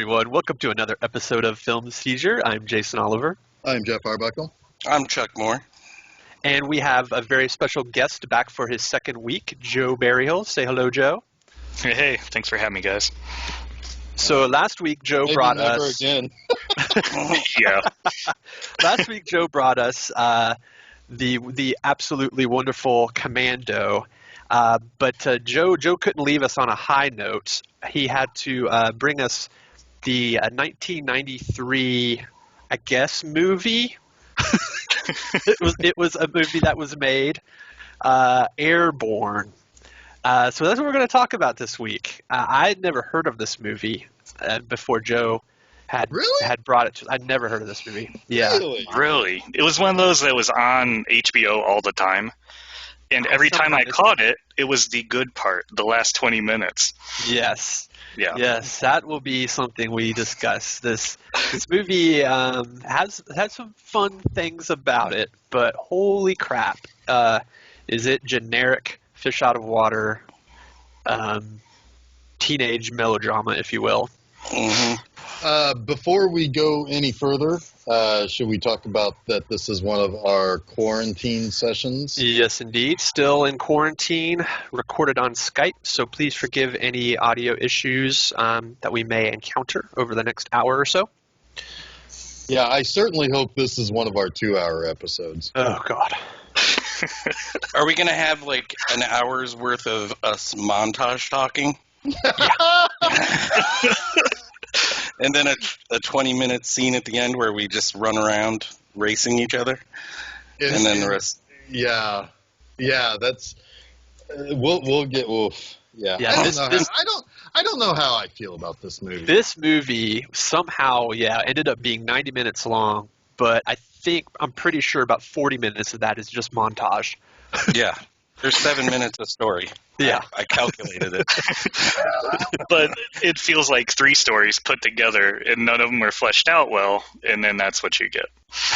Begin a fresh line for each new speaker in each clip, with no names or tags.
everyone. Welcome to another episode of Film Seizure. I'm Jason Oliver.
I'm Jeff Arbuckle.
I'm Chuck Moore.
And we have a very special guest back for his second week, Joe Barryhill. Say hello, Joe.
Hey, thanks for having me, guys.
So last week, Joe brought us...
again.
Yeah.
Last week, Joe brought us the absolutely wonderful Commando. But Joe couldn't leave us on a high note. He had to bring us the 1993, I guess, movie. It was a movie that was made, Airborne. So that's what we're going to talk about this week. I'd never heard of this movie before Joe had brought it to. I'd never heard of this movie. Yeah,
Really? It was one of those that was on HBO all the time. And every time I caught it, it was the good part, the last 20 minutes.
Yes.
Yeah.
Yes, that will be something we discuss. This movie has some fun things about it, but holy crap, is it generic fish out of water teenage melodrama, if you will.
Mm-hmm.
Before we go any further, should we talk about that this is one of our quarantine sessions?
Yes, indeed. Still in quarantine, recorded on Skype, so please forgive any audio issues that we may encounter over the next hour or so.
Yeah, I certainly hope this is one of our 2-hour episodes.
Oh, God.
Are we going to have like an hour's worth of us montage talking? And then a 20-minute scene at the end where we just run around racing each other, and then the rest.
Yeah, that's. We'll get. Oof. Yeah. I don't know how I feel about this movie.
This movie somehow, ended up being 90 minutes long, but I'm pretty sure about 40 minutes of that is just montage.
Yeah. There's 7 minutes of story.
Yeah.
I calculated it.
But it feels like 3 stories put together, and none of them are fleshed out well, and then that's what you get.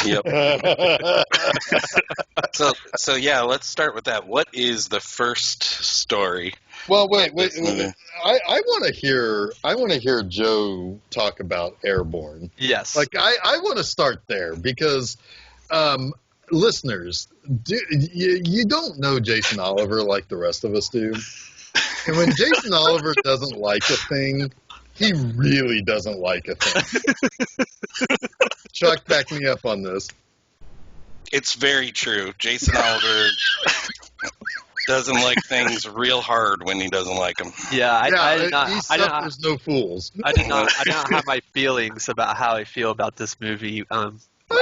Yep. So yeah, let's start with that. What is the first story?
Well, wait. I want to hear Joe talk about Airborne.
Yes.
Like I want to start there because listeners, you don't know Jason Oliver like the rest of us do. And when Jason Oliver doesn't like a thing, he really doesn't like a thing. Chuck, back me up on this.
It's very true. Jason Oliver doesn't like things real hard when he doesn't like them.
Yeah,
he suffers no fools.
I did not have my feelings about how I feel about this movie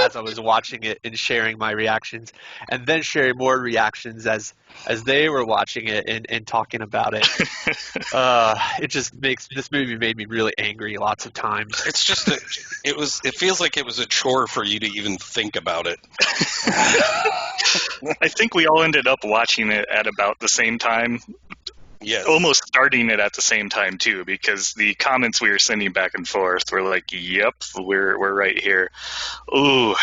as I was watching it and sharing my reactions, and then sharing more reactions as they were watching it and talking about it. This movie made me really angry lots of times.
It's just it feels like it was a chore for you to even think about it.
I think we all ended up watching it at about the same time.
Yes.
Almost starting it at the same time too, because the comments we were sending back and forth were like, "Yep, we're right here." Ooh,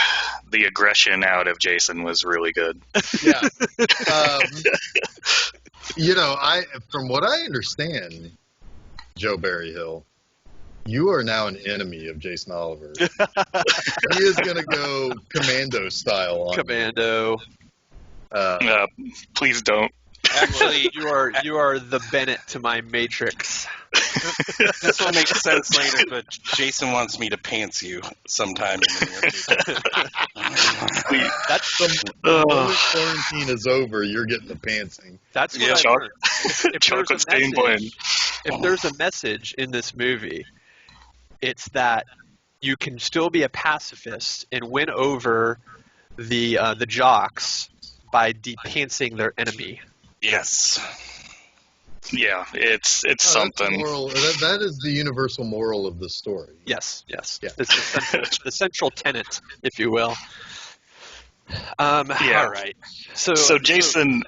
the aggression out of Jason was really good.
Yeah. From what I understand, Joe Barryhill, you are now an enemy of Jason Oliver. He is going to go Commando style on
Commando.
Please don't.
Actually,
You are the Bennett to my Matrix.
this will make sense later, but Jason wants me to pants you sometime in the near future.
That's
the moment quarantine is over, you're getting the pantsing.
That's what I heard.
Chocolate stained blend.
If there's a message in this movie, it's that you can still be a pacifist and win over the jocks by depantsing their enemy.
Yes.
Yeah, it's something.
That is the universal moral of the story.
Yes.
Yeah.
It's the central tenet, if you will.
Yeah.
All right.
So Jason,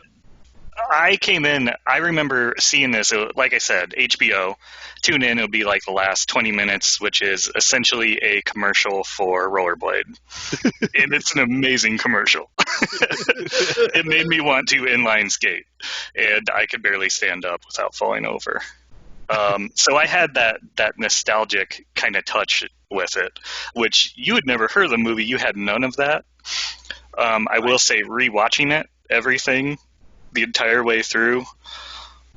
I came in, I remember seeing this, like I said, HBO. Tune in, it'll be like the last 20 minutes, which is essentially a commercial for rollerblade. And it's an amazing commercial. It made me want to inline skate, and I could barely stand up without falling over. So I had that nostalgic kind of touch with it, which you had never heard of the movie. You had none of that. I will say, rewatching it, everything, the entire way through,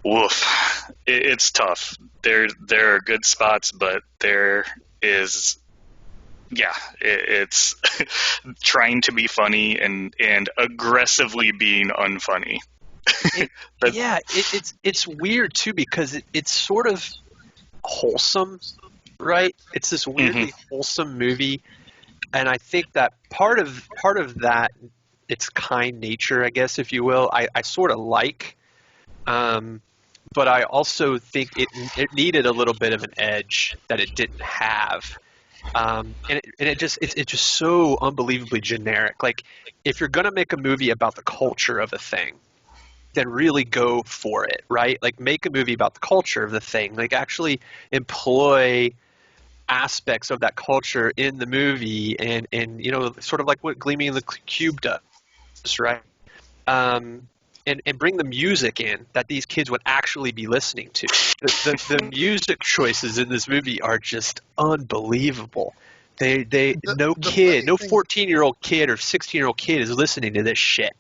woof, it's tough. There are good spots, but there is, it's trying to be funny and aggressively being unfunny.
It's weird too because it's sort of wholesome, right? It's this weirdly wholesome movie, and I think that part of that, its kind nature, I guess, if you will, I sort of like, but I also think it needed a little bit of an edge that it didn't have, and it's just so unbelievably generic. Like, if you're gonna make a movie about the culture of a thing, then really go for it, right? Like, make a movie about the culture of the thing. Like, actually employ aspects of that culture in the movie, and sort of like what Gleaming in the Cube does, right? And bring the music in that these kids would actually be listening to. The music choices in this movie are just unbelievable. No 14-year-old kid or 16-year-old kid is listening to this shit,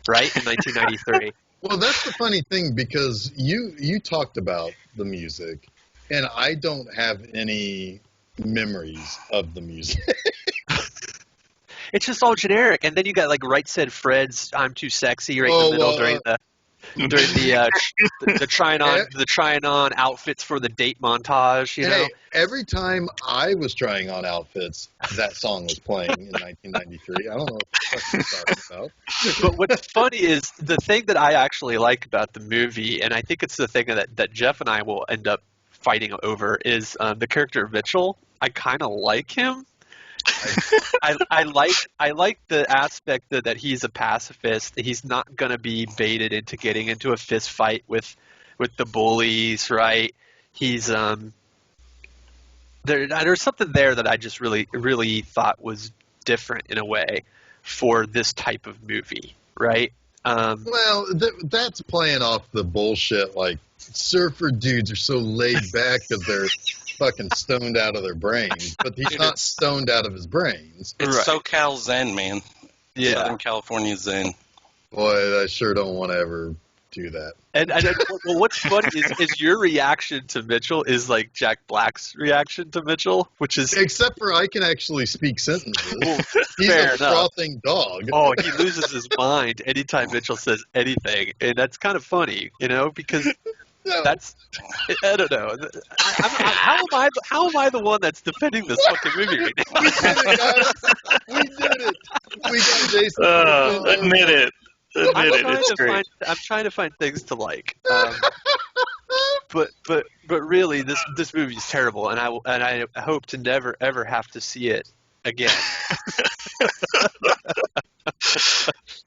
right? In 1993.
Well, that's the funny thing, because you talked about the music, and I don't have any memories of the music.
It's just all generic, and then you got like Right Said Fred's "I'm Too Sexy" right in the middle during the trying on outfits for the date montage. You know,
every time I was trying on outfits, that song was playing in 1993. I don't know what the fuck you're talking about.
But what's funny is the thing that I actually like about the movie, and I think it's the thing that Jeff and I will end up fighting over, is the character of Mitchell. I kind of like him. I like the aspect that he's a pacifist. He's not going to be baited into getting into a fist fight with the bullies, right? He's there's something there that I just really thought was different in a way for this type of movie, right?
Well, that's playing off the bullshit, like surfer dudes are so laid back because they're fucking stoned out of their brains, but he's not stoned out of his brains.
It's
right.
SoCal Zen, man.
Yeah.
Southern California Zen.
Boy, I sure don't want to ever do that.
And well, what's funny is your reaction to Mitchell is like Jack Black's reaction to Mitchell, which is...
Except for I can actually speak sentences.
Well,
he's a frothing dog.
Oh, he loses his mind anytime Mitchell says anything, and that's kind of funny, because...
No.
That's, I don't know. How am I the one that's defending this fucking movie right now?
We did it, guys. We did it. We got Jason.
Admit it. It's great.
I'm trying to find things to like. But really, this movie is terrible, and I hope to never ever have to see it again.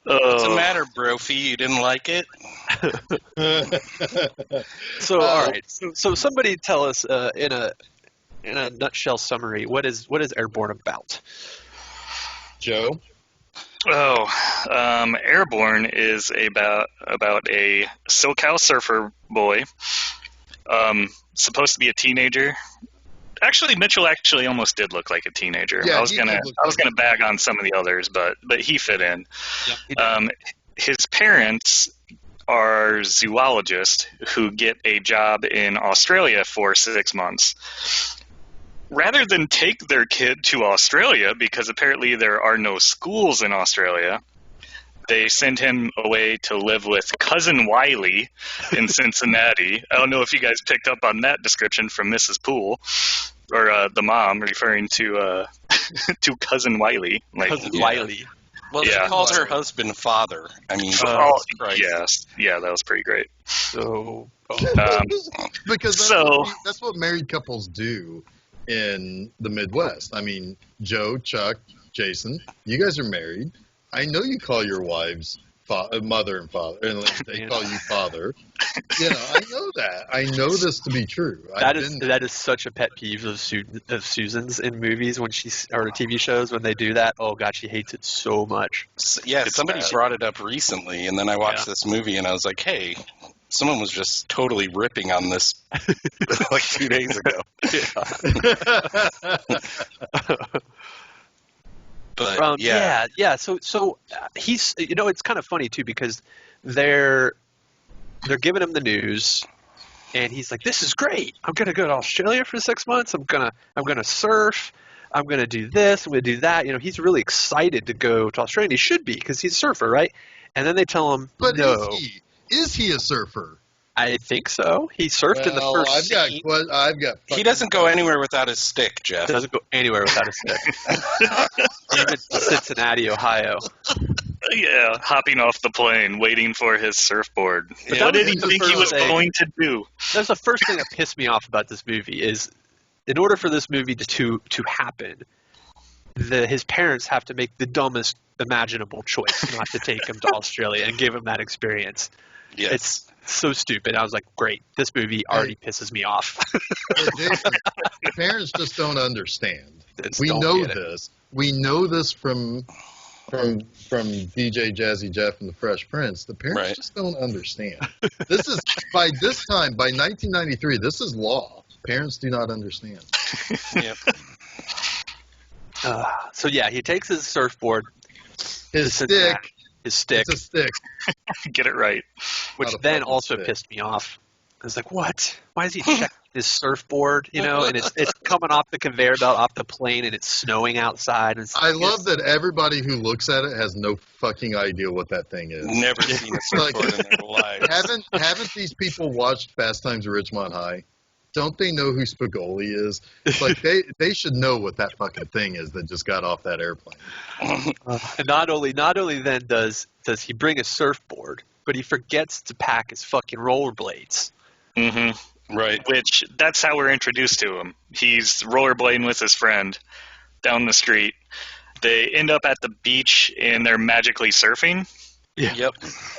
What's the matter, Brophy? You didn't like it?
So all right. So somebody tell us in a nutshell summary, what is Airborne about?
Joe?
Airborne is about a SoCal surfer boy, supposed to be a teenager. Actually, Mitchell almost did look like a teenager.
Yeah,
I was gonna bag on some of the others, but he fit in.
Yeah,
his parents are zoologists who get a job in Australia for 6 months. Rather than take their kid to Australia, because apparently there are no schools in Australia, they send him away to live with Cousin Wiley in Cincinnati. I don't know if you guys picked up on that description from Mrs. Poole, or the mom referring to to Cousin Wiley.
Wiley.
Well, she calls her husband father. I mean,
yes. Yeah, that was pretty great.
So,
because that's what married couples do in the Midwest. I mean, Joe, Chuck, Jason, you guys are married. I know you call your wives mother and father, and they call you father. I know that. I know this to be true.
That is such a pet peeve of Susan's in movies or TV shows when they do that. Oh God, she hates it so much.
Yeah, somebody brought it up recently, and then I watched this movie, and I was like, hey, someone was just totally ripping on this like 2 days ago. But
yeah. So he's, it's kind of funny too, because they're giving him the news, and he's like, "This is great. I'm gonna go to Australia for 6 months. I'm gonna surf. I'm gonna do this. I'm gonna do that." He's really excited to go to Australia. And he should be, because he's a surfer, right? And then they tell him,
but
"No."
Is he a surfer?
I think so. He surfed in the first scene.
I've got.
He doesn't go anywhere without his stick, Jeff.
Doesn't go anywhere without a stick. Even Cincinnati, Ohio.
Yeah, hopping off the plane, waiting for his surfboard.
But
What did he think he was going to do?
That's the first thing that pissed me off about this movie is, in order for this movie to happen, his parents have to make the dumbest imaginable choice not to take him to Australia and give him that experience.
Yes.
It's so stupid. I was like, great, this movie already pisses me off.
Jason, parents just don't understand. We know this from DJ Jazzy Jeff and the Fresh Prince. The parents just don't understand. This is by 1993. This is law. Parents do not understand.
Yep.
So yeah, he takes his surfboard,
his stick.
It's a stick.
Get it right.
Which then also pissed me off. I was like, what? Why is he checking his surfboard? And it's coming off the conveyor belt, off the plane, and it's snowing outside. And
I love that everybody who looks at it has no fucking idea what that thing is.
Never seen a surfboard in their lives.
Haven't these people watched Fast Times at Ridgemont High? Don't they know who Spicoli is? It's like they should know what that fucking thing is that just got off that airplane.
And not only then does he bring a surfboard, but he forgets to pack his fucking rollerblades.
Mm-hmm.
Right.
Which, that's how we're introduced to him. He's rollerblading with his friend down the street. They end up at the beach and they're magically surfing.
Yeah.
Yep.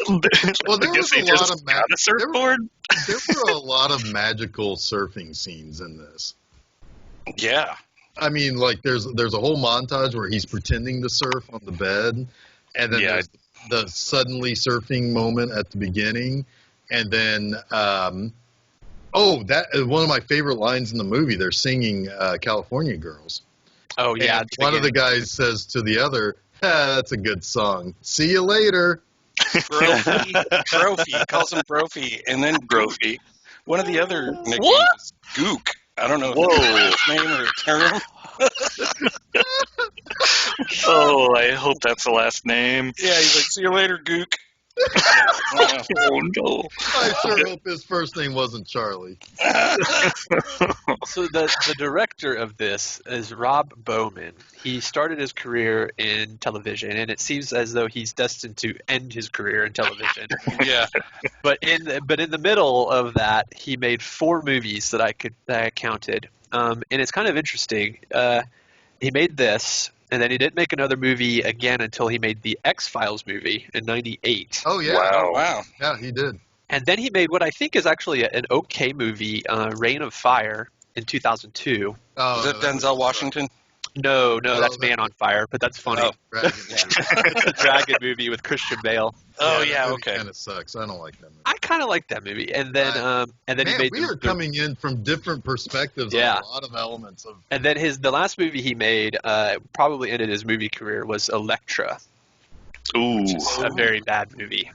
Well, there was a lot of
a surfboard.
There were a lot of magical surfing scenes in this.
Yeah.
I mean, like there's a whole montage where he's pretending to surf on the bed, and then there's the suddenly surfing moment at the beginning, and then that one of my favorite lines in the movie. They're singing "California Girls."
Oh yeah.
One of the guys says to the other, "That's a good song. See you later."
Brophy. He calls him Brophy. And then Brophy. One of the other nicknames is Gook. I don't know if it's a name or a term.
Oh, I hope that's the last name.
Yeah, he's like, see you later, Gook.
Oh, no.
I sure hope his first name wasn't Charlie.
So the director of this is Rob Bowman. He started his career in television, and it seems as though he's destined to end his career in television.
Yeah.
But in the middle of that, he made 4 movies that I counted. And it's kind of interesting. He made this, and then he didn't make another movie again until he made the X-Files movie in '98.
Oh, yeah.
Wow.
Yeah, he did.
And then he made what I think is actually an okay movie, Reign of Fire, in 2002.
Oh, is it Denzel Washington?
No, that's Man on Fire, but that's funny.
Oh, Dragon.
It's a dragon movie with Christian Bale.
Oh, yeah, okay.
Kind of sucks. I don't like that movie.
I kind of like that movie. And then, he made.
We are coming in from different perspectives on a lot of elements of.
And then the last movie he made, probably ended his movie career, was Elektra.
Ooh,
a very bad movie.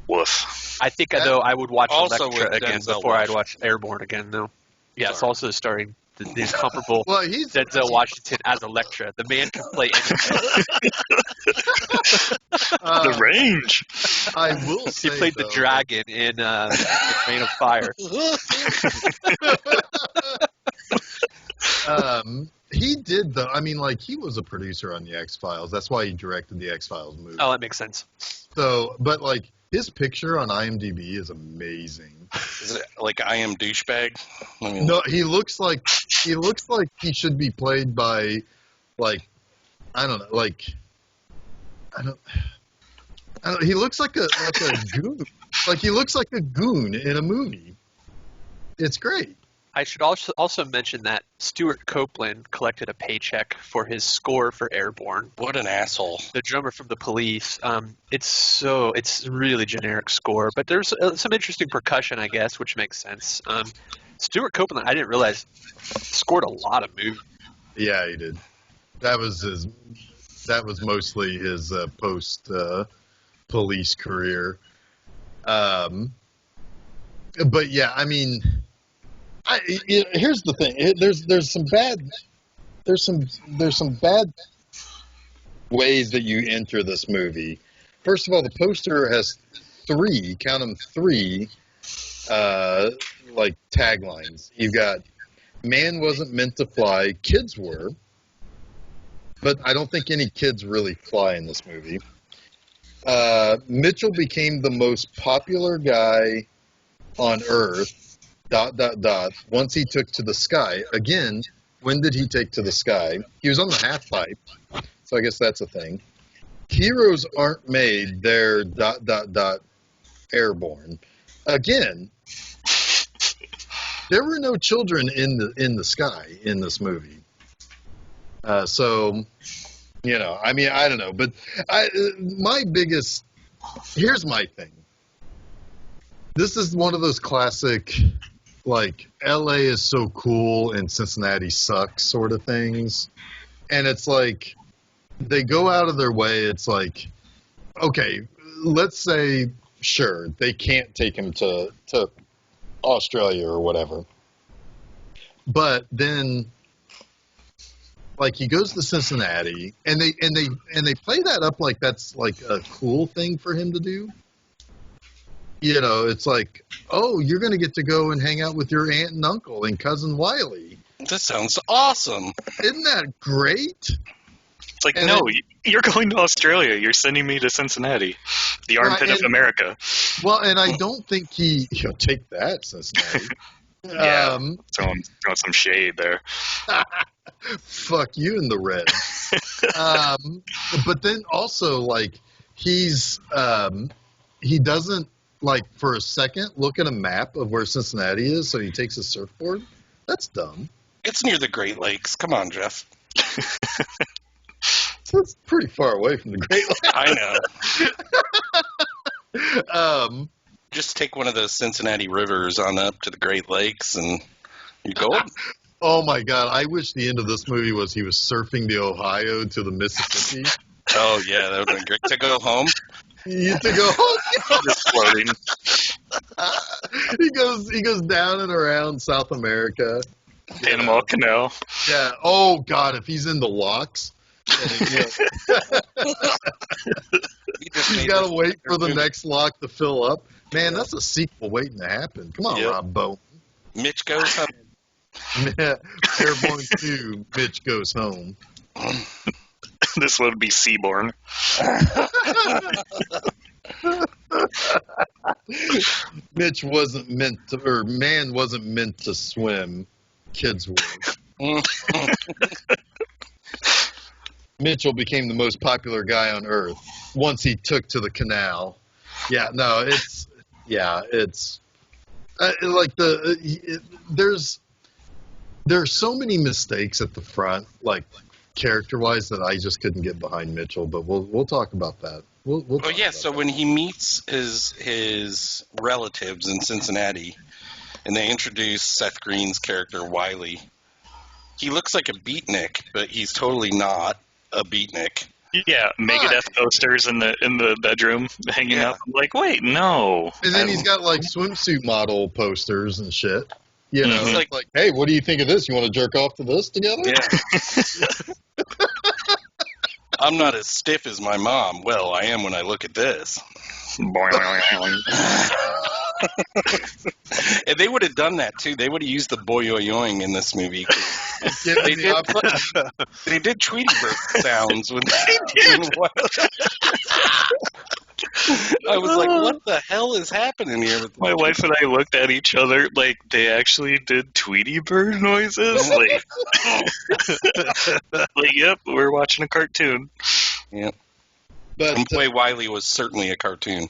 Woof.
I think though I would watch
Also
Elektra
with
again
Denzel
before I'd watch Airborne again, though. Yeah, it's also starring the incomparable Denzel Washington as Elektra. The man can play anything.
The range.
I will say
he played the dragon in Reign of Fire.
He did though. I mean, like he was a producer on the X-Files. That's why he directed the X-Files movie.
Oh, that makes sense.
So, but like his picture on IMDb is amazing.
Is it like I Am Douchebag?
No, he looks like he should be played by, like, I don't know, he looks like a goon. Like he looks like a goon in a movie. It's great.
I should also mention that Stuart Copeland collected a paycheck for his score for Airborne.
What an asshole.
The drummer from the Police. It's really generic score, but there's some interesting percussion, I guess, which makes sense. Stuart Copeland, I didn't realize, scored a lot of movies.
Yeah, he did. That was mostly his post Police career. But yeah, I mean, here's the thing. There's some bad ways that you enter this movie. First of all, the poster has three like taglines. You've got "Man wasn't meant to fly, kids were," but I don't think any kids really fly in this movie. Mitchell became the most popular guy on Earth. ... Once he took to the sky. Again, when did he take to the sky? He was on the half pipe, so I guess that's a thing. Heroes aren't made, they're ... airborne. Again, there were no children in the sky in this movie. So, you know, I mean, I don't know, but here's my thing. This is one of those classic, like, LA is so cool and Cincinnati sucks sort of things. And it's like, they go out of their way. It's like, okay, let's say, sure, they can't take him to Australia or whatever. But then, like, he goes to Cincinnati, and they play that up like that's like a cool thing for him to do. You know, it's like, oh, you're going to get to go and hang out with your aunt and uncle and cousin Wiley.
That sounds awesome.
Isn't that great?
It's like, no, you're going to Australia. You're sending me to Cincinnati, the armpit of America.
Well, and I don't think he'll take that, Cincinnati.
Yeah, throwing some shade there.
Fuck you and the Reds. But then also, like, he doesn't, like, for a second, look at a map of where Cincinnati is, so he takes a surfboard. That's dumb.
It's near the Great Lakes. Come on, Jeff.
That's pretty far away from the Great Lakes.
I know. Just take one of those Cincinnati rivers on up to the Great Lakes, and you're golden.
Oh, my God. I wish the end of this movie was he was surfing the Ohio to the Mississippi.
Oh, yeah, that would have been great. To go home?
To go home.
Just floating.
He goes down and around South America.
Panama Canal.
Yeah. Oh, God, if he's in the locks. He's got to wait for the next lock to fill up. Man, that's a sequel waiting to happen. Come on, Rob Bowen.
Mitch goes home.
Airborne 2, Mitch goes home.
This would be Seaborn.
Mitch wasn't meant to, or man wasn't meant to swim. Kids were. Mitchell became the most popular guy on Earth once he took to the canal. Yeah, no, it's like there's so many mistakes at the front, like character-wise, that I just couldn't get behind Mitchell. But we'll talk about that. We'll talk about
so
that.
when he meets his relatives in Cincinnati, and they introduce Seth Green's character Wiley, he looks like a beatnik, but he's totally not a beatnik.
Yeah, Megadeth posters in the bedroom hanging up. I'm like, wait, no.
And then he's got like swimsuit model posters and shit. You know,
Mm-hmm.
like, hey, what do you think of this? You want to jerk off to this together?
Yeah. I'm not as stiff as my mom. Well, I am when I look at this. And they would have done that too. They would have used the boyoyoing in this movie. They did Tweety Bird sounds when they did. I was like, what the hell is happening here?
My wife and I looked at each other like they actually did Tweety Bird noises. Like, yep, we're watching a cartoon.
Yep.
But
And Boy Wiley was certainly a cartoon.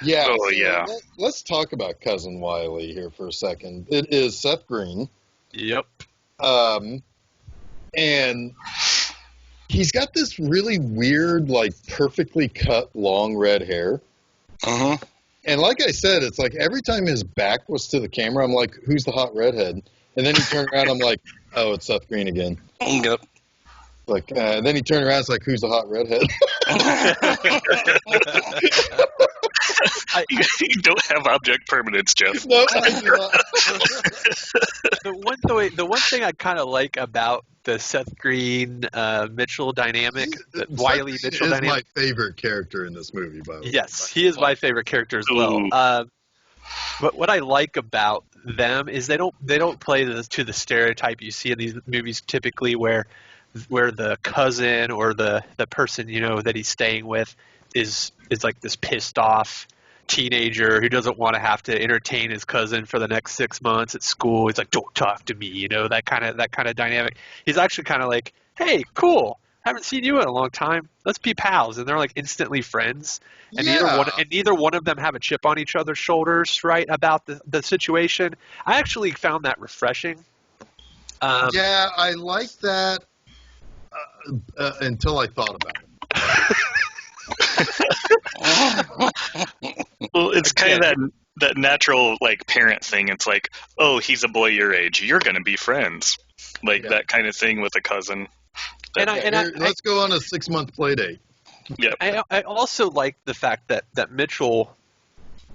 Yeah.
Oh, yeah.
Let's talk about Cousin Wiley here for a second. It is Seth Green.
Yep.
And he's got this really weird, like, perfectly cut long red hair.
Uh-huh.
And like I said, it's like every time his back was to the camera, I'm like, who's the hot redhead? And then he turned around, I'm like, oh, it's Seth Green again.
Yep.
Like, and then he turned around, it's like, who's the hot redhead?
You don't have object permanence, Jeff.
No, I do not.
The one thing I kind of like about the Seth Green Mitchell dynamic, the Wiley
Seth
Mitchell
is
dynamic.
my favorite character in this movie, by the way.
Yes, he is my favorite character as well.
Ooh.
But what I like about them is they don't play to the stereotype you see in these movies typically, where the cousin or the person that he's staying with is like this pissed off teenager who doesn't want to have to entertain his cousin for the next 6 months at school. He's like, don't talk to me, that kind of dynamic. He's actually kind of like, hey, cool, haven't seen you in a long time, let's be pals. And they're like instantly friends, and neither one of them have a chip on each other's shoulders, right, about the situation. I actually found that refreshing.
Yeah, I like that until I thought about it.
Well, it's kind of that natural, like, parent thing. It's like, oh, he's a boy your age, you're going to be friends. Like, that kind of thing with a cousin.
Let's go on a 6-month play date.
Yep.
I also like the fact that Mitchell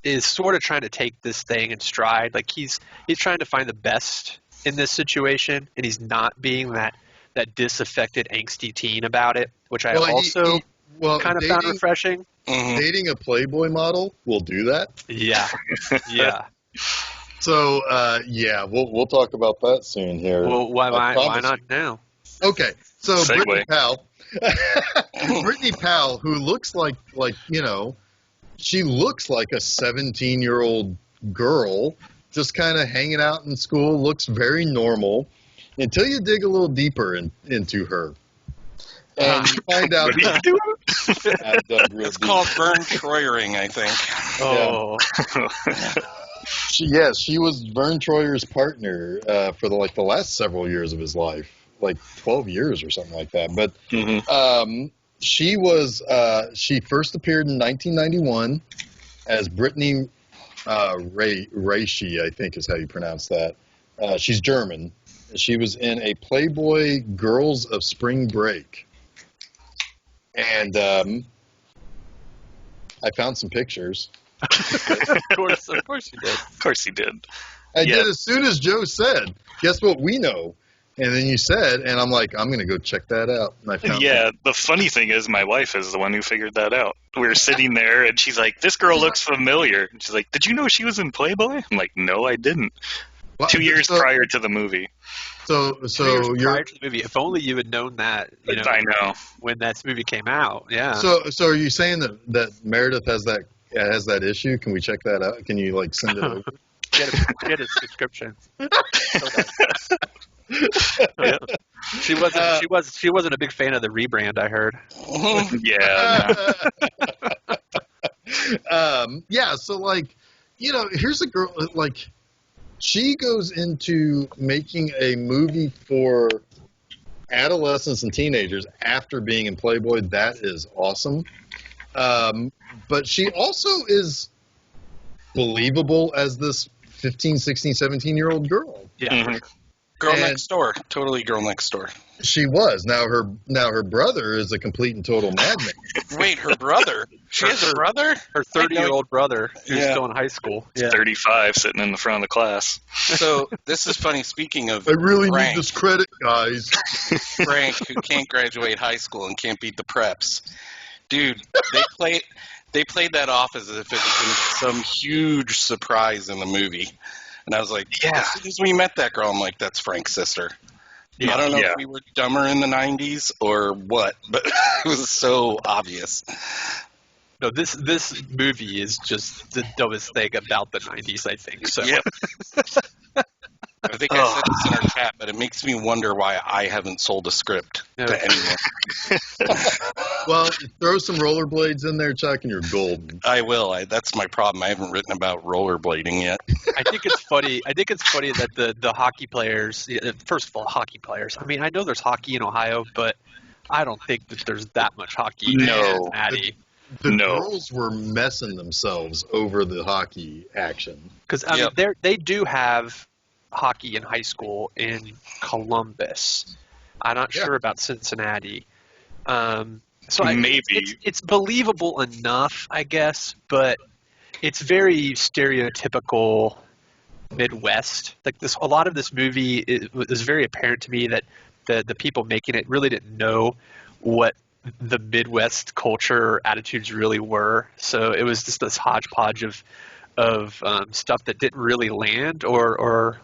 is sort of trying to take this thing in stride. Like, he's trying to find the best in this situation, and he's not being that disaffected, angsty teen about it, which I kind of found refreshing.
Dating a Playboy model will do that.
Yeah, yeah.
So, we'll talk about that soon here.
Well, why not now?
Okay, so
Segue.
Brittany Powell, who looks like she looks like a 17-year-old girl, just kind of hanging out in school, looks very normal, until you dig a little deeper into her. And you find out
It's called Vern Troyering, I think.
Oh.
She was Vern Troyer's partner for the last several years of his life, like 12 years or something like that. But she first appeared in 1991 as Brittany Reishi, I think is how you pronounce that. She's German. She was in a Playboy Girls of Spring Break. And I found some pictures.
Of course you did.
Of course he did.
I did as soon as Joe said, guess what we know? And then you said, and I'm like, I'm going to go check that out. And I found
the funny thing is my wife is the one who figured that out. We were sitting there, and she's like, this girl looks familiar. And she's like, did you know she was in Playboy? I'm like, no, I didn't.
Well,
2 years prior to the movie.
So
prior to the movie. If only you had known that.
I know
when that movie came out. Yeah.
So are you saying that Meredith has that issue? Can we check that out? Can you send it over?
Get a subscription. Yeah. She wasn't a big fan of the rebrand, I heard.
Yeah.
So here's a girl she goes into making a movie for adolescents and teenagers after being in Playboy. That is awesome. But she also is believable as this 15, 16, 17-year-old girl.
Yeah.
Girl next door. Totally girl next door.
She was. Now her brother is a complete and total madman.
Wait, her brother? She has a brother?
Her 30-year-old brother who's still in high school.
Yeah. 35, sitting in the front of the class.
So this is funny. Speaking of
I really
Frank,
need this credit, guys.
Frank, who can't graduate high school and can't beat the preps. Dude, they played that off as if it was some huge surprise in the movie. And I was like, as soon as we met that girl, I'm like, that's Frank's sister. I don't know if we were dumber in the 90s or what, but it was so obvious.
No, this movie is just the dumbest thing about the 90s, I think. So.
Yep. I think I said this in our chat, but it makes me wonder why I haven't sold a script
No.
to anyone.
Well, throw some rollerblades in there, Chuck, and you're golden.
I will. That's my problem. I haven't written about rollerblading yet.
I think it's funny. I think it's funny that the hockey players. First of all, hockey players. I mean, I know there's hockey in Ohio, but I don't think that there's that much hockey in
No.
Cincinnati.
The
No.
girls were messing themselves over the hockey action.
Because I mean, they do have hockey in high school in Columbus. I'm not sure about Cincinnati. So
Maybe.
it's believable enough, I guess, but it's very stereotypical Midwest. Like this, a lot of this movie is very apparent to me that the people making it really didn't know what the Midwest culture or attitudes really were. So it was just this hodgepodge of stuff that didn't really land or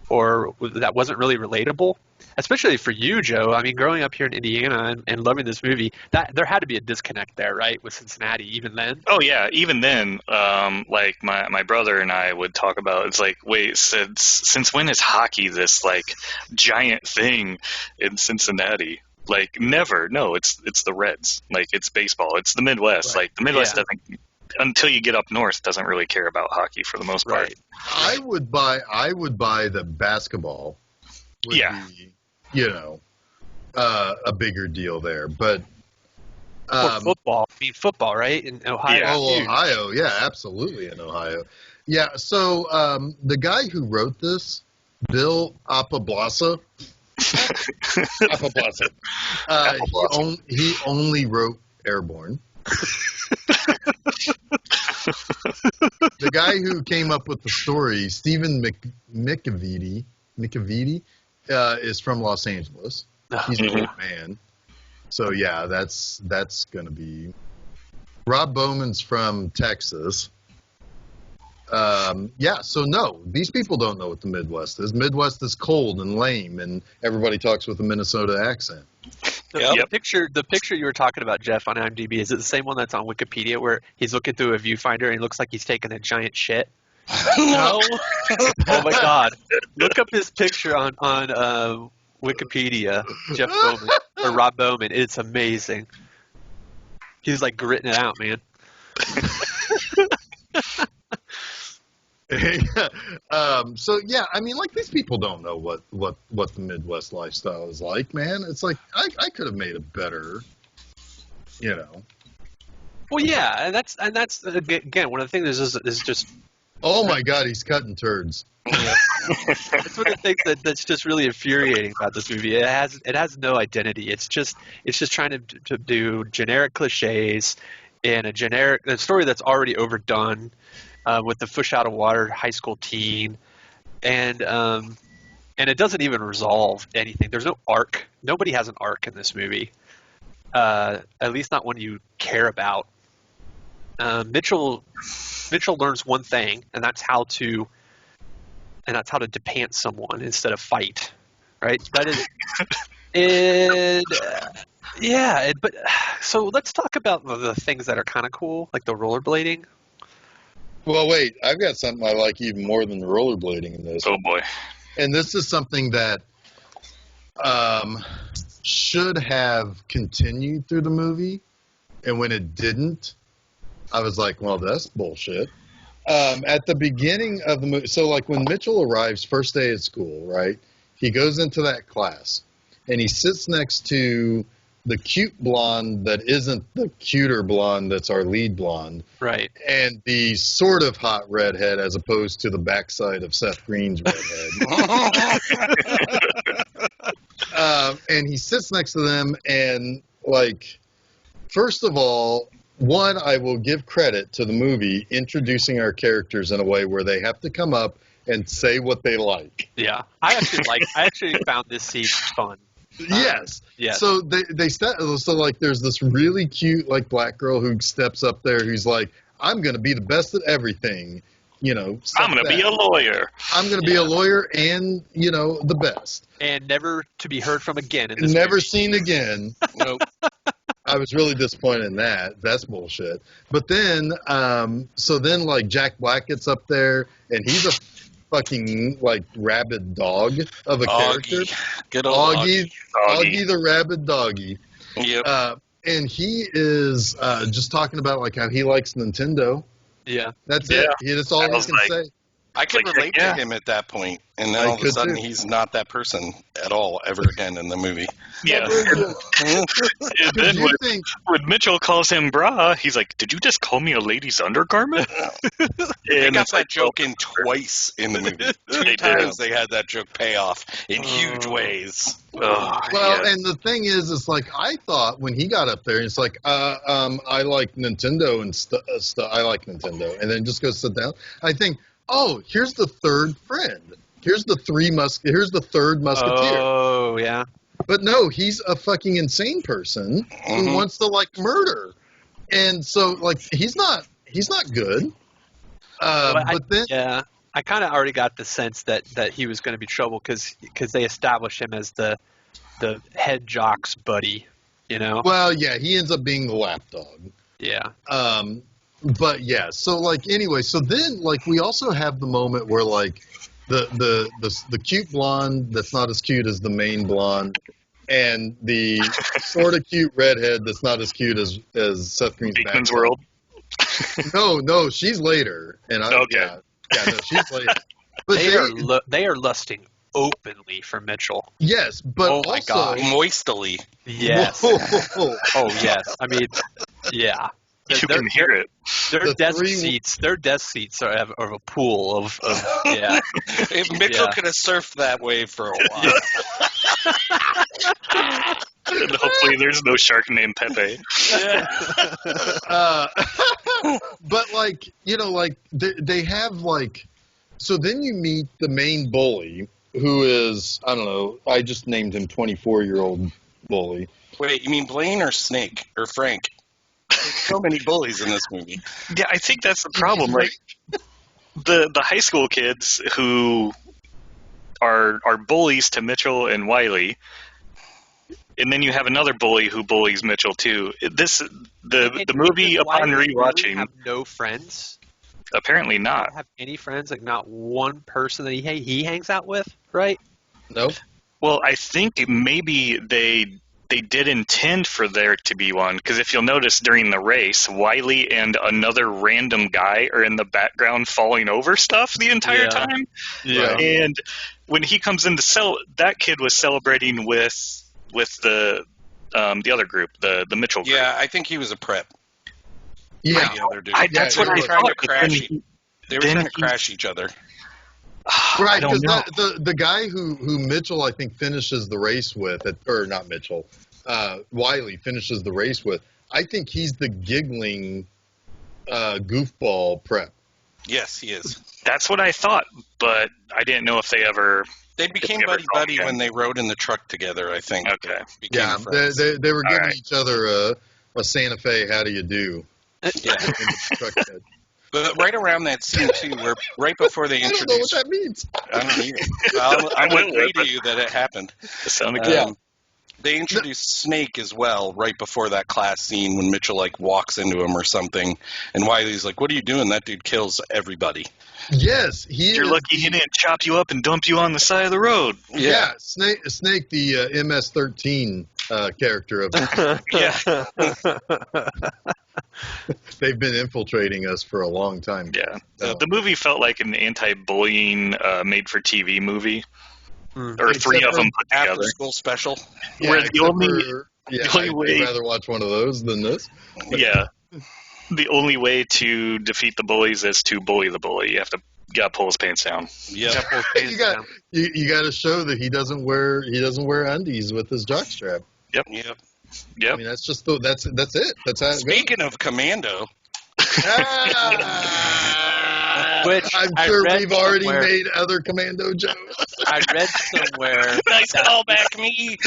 that wasn't really relatable. Especially for you, Joe. I mean, growing up here in Indiana and loving this movie, that there had to be a disconnect there, right, with Cincinnati even then.
Oh yeah, even then, like my brother and I would talk about. It's like, wait, since when is hockey this like giant thing in Cincinnati? Like never. No, it's the Reds. Like it's baseball. It's the Midwest.
Right.
Like the Midwest doesn't, until you get up north, doesn't really care about hockey for the most part.
Right.
I would buy the basketball. Would be, a bigger deal there, but
Or football. I mean, football, right? In Ohio.
Yeah.
Oh, Ohio, yeah, absolutely in Ohio. Yeah, so the guy who wrote this, Bill Apablasa, he only wrote Airborne. The guy who came up with the story, Stephen McAvity, is from Los Angeles. He's an old man. So, yeah, that's going to be... Rob Bowman's from Texas. So no, these people don't know what the Midwest is. Midwest is cold and lame, and everybody talks with a Minnesota accent.
The picture you were talking about, Jeff, on IMDb, is it the same one that's on Wikipedia where he's looking through a viewfinder and he looks like he's taking a giant shit?
No.
Oh my God! Look up his picture on Wikipedia, Jeff Bowman or Rob Bowman. It's amazing. He's like gritting it out, man.
So yeah, I mean, like these people don't know what the Midwest lifestyle is like, man. It's like I could have made it better,
Well, yeah, and that's again one of the things is just.
Oh my God, he's cutting turds.
That's one of the things that's just really infuriating about this movie. It has no identity. It's just trying to do generic cliches in a story that's already overdone with the fish out of water high school teen, and it doesn't even resolve anything. There's no arc. Nobody has an arc in this movie. At least not one you care about. Mitchell learns one thing, and that's how to depant someone instead of fight, right? That is, but so let's talk about the things that are kind of cool, like the rollerblading.
Well, wait, I've got something I like even more than the rollerblading in this.
Oh boy!
And this is something that should have continued through the movie, and when it didn't, I was like, well, that's bullshit. At the beginning of the movie, so like when Mitchell arrives first day at school, right, he goes into that class, and he sits next to the cute blonde that isn't the cuter blonde that's our lead blonde.
Right.
And the sort of hot redhead as opposed to the backside of Seth Green's redhead. And he sits next to them, and like, first of all, one, I will give credit to the movie introducing our characters in a way where they have to come up and say what they like.
Yeah, I actually found this scene fun.
Yes.
Yes.
So so like there's this really cute like black girl who steps up there who's like, I'm going to be the best at everything, I'm
going to be a lawyer.
I'm going to be a lawyer and, the best.
And never to be heard from again in this
Never
movie.
seen again.
Nope.
I was really disappointed in that. That's bullshit. But then, like Jack Black gets up there, and he's a fucking like rabid dog of a character.
Good old
Augie. Augie the rabid doggy.
Yep.
And he is just talking about like how he likes Nintendo.
Yeah.
That's it. That's all he can say.
I could relate to him at that point, and then all of a sudden he's not that person at all ever again in the movie.
Yeah. And then when Mitchell calls him brah, he's like, "Did you just call me a lady's undergarment?"
They got that joke in twice in the movie. Two times they had that joke pay off in huge ways.
And the thing is, it's like I thought when he got up there, it's like, I like Nintendo and stuff. I like Nintendo, and then just go sit down. I think, oh, here's the third friend. Here's the third musketeer.
Oh, yeah.
But no, he's a fucking insane person who wants to like murder, and so like he's not good. But then,
I kind of already got the sense that he was going to be trouble because they established him as the head jock's buddy, you know.
Well, yeah, he ends up being the lapdog.
Yeah.
But yeah, so like anyway, so then like we also have the moment where like the cute blonde that's not as cute as the main blonde, and the sort of cute redhead that's not as cute as Seth Green's
Beekman's World.
No, she's later, and no, she's later. But
they are lusting openly for Mitchell.
Yes, but
oh my God,
moistily.
Yes. Oh yes. I mean, yeah.
You can hear it.
Their desk seats are of a pool of yeah.
If Mitchell could have surfed that wave for a while.
And hopefully there's no shark named Pepe.
But like, you know, like they have like, so then you meet the main bully who is, I don't know, I just named him 24-year-old bully.
Wait, you mean Blaine or Snake or Frank? There's so many bullies in this movie.
Yeah, I think that's the problem. Like the high school kids who are bullies to Mitchell and Wiley, and then you have another bully who bullies Mitchell too. The movie upon rewatching
have no friends.
Apparently not.
Don't have any friends, like not one person that he hangs out with, right?
Nope.
Well, I think maybe they did intend for there to be one, because if you'll notice during the race, Wiley and another random guy are in the background falling over stuff the entire time.
Yeah.
And when he comes in that kid was celebrating with the other group, the Mitchell group.
Yeah, I think he was a prep.
Yeah,
the other dude.
That's what I thought.
They were trying to crash each other.
Right, because the guy who Mitchell, I think, finishes the race with, or not Mitchell, Wiley finishes the race with, I think he's the giggling goofball prep.
Yes, he is.
That's what I thought, but I didn't know if they ever...
They became buddy-buddy when they rode in the truck together, I think.
Okay.
Yeah, they were giving each other a Santa Fe, how do you do?
Yeah. But right around that scene, too, where right before they introduced...
I don't know what that means.
I don't either. I'm going to agree to you that it happened.
It sounded good.
They introduced Snake as well right before that class scene when Mitchell, like, walks into him or something. And Wiley's like, what are you doing? That dude kills everybody.
Yes.
You're lucky he didn't chop you up and dump you on the side of the road.
Yeah, Snake the MS-13 character of They've been infiltrating us for a long time.
Yeah. The movie felt like an anti-bullying made-for-TV movie. Or three of them put together.
After-school special.
Yeah,
where the only way...
I'd rather watch one of those than this.
Yeah. The only way to defeat the bullies is to bully the bully. You gotta pull his pants down.
Yeah.
You got to show that he doesn't wear undies with his jockstrap.
Yep.
I mean, that's just that's it. That's how.
Speaking of Commando,
which
I'm sure we've already made other Commando jokes.
I read somewhere.
Nice callback, me.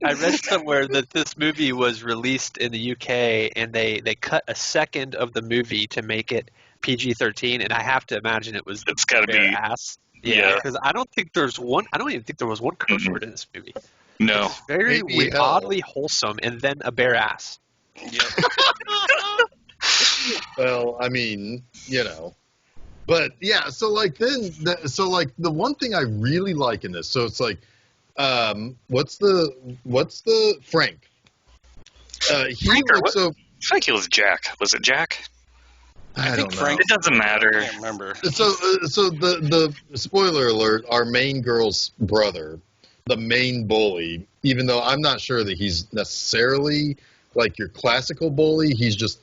I read somewhere that this movie was released in the UK, and they cut a second of the movie to make it PG-13, and I have to imagine it was
it's got to be
ass. Yeah, because I don't even think there was one curse word in this movie.
No.
It's very oddly wholesome, and then a bare ass.
Yep.
Well, I mean, you know. But yeah, so like the one thing I really like in this, so it's like, what's the Frank? He
Frank or
looks so.
I think it was Jack. Was it Jack?
I
think
don't know.
Frank-
It doesn't matter.
I can't remember.
So the spoiler alert, our main girl's brother, the main bully, even though I'm not sure that he's necessarily like your classical bully, he's just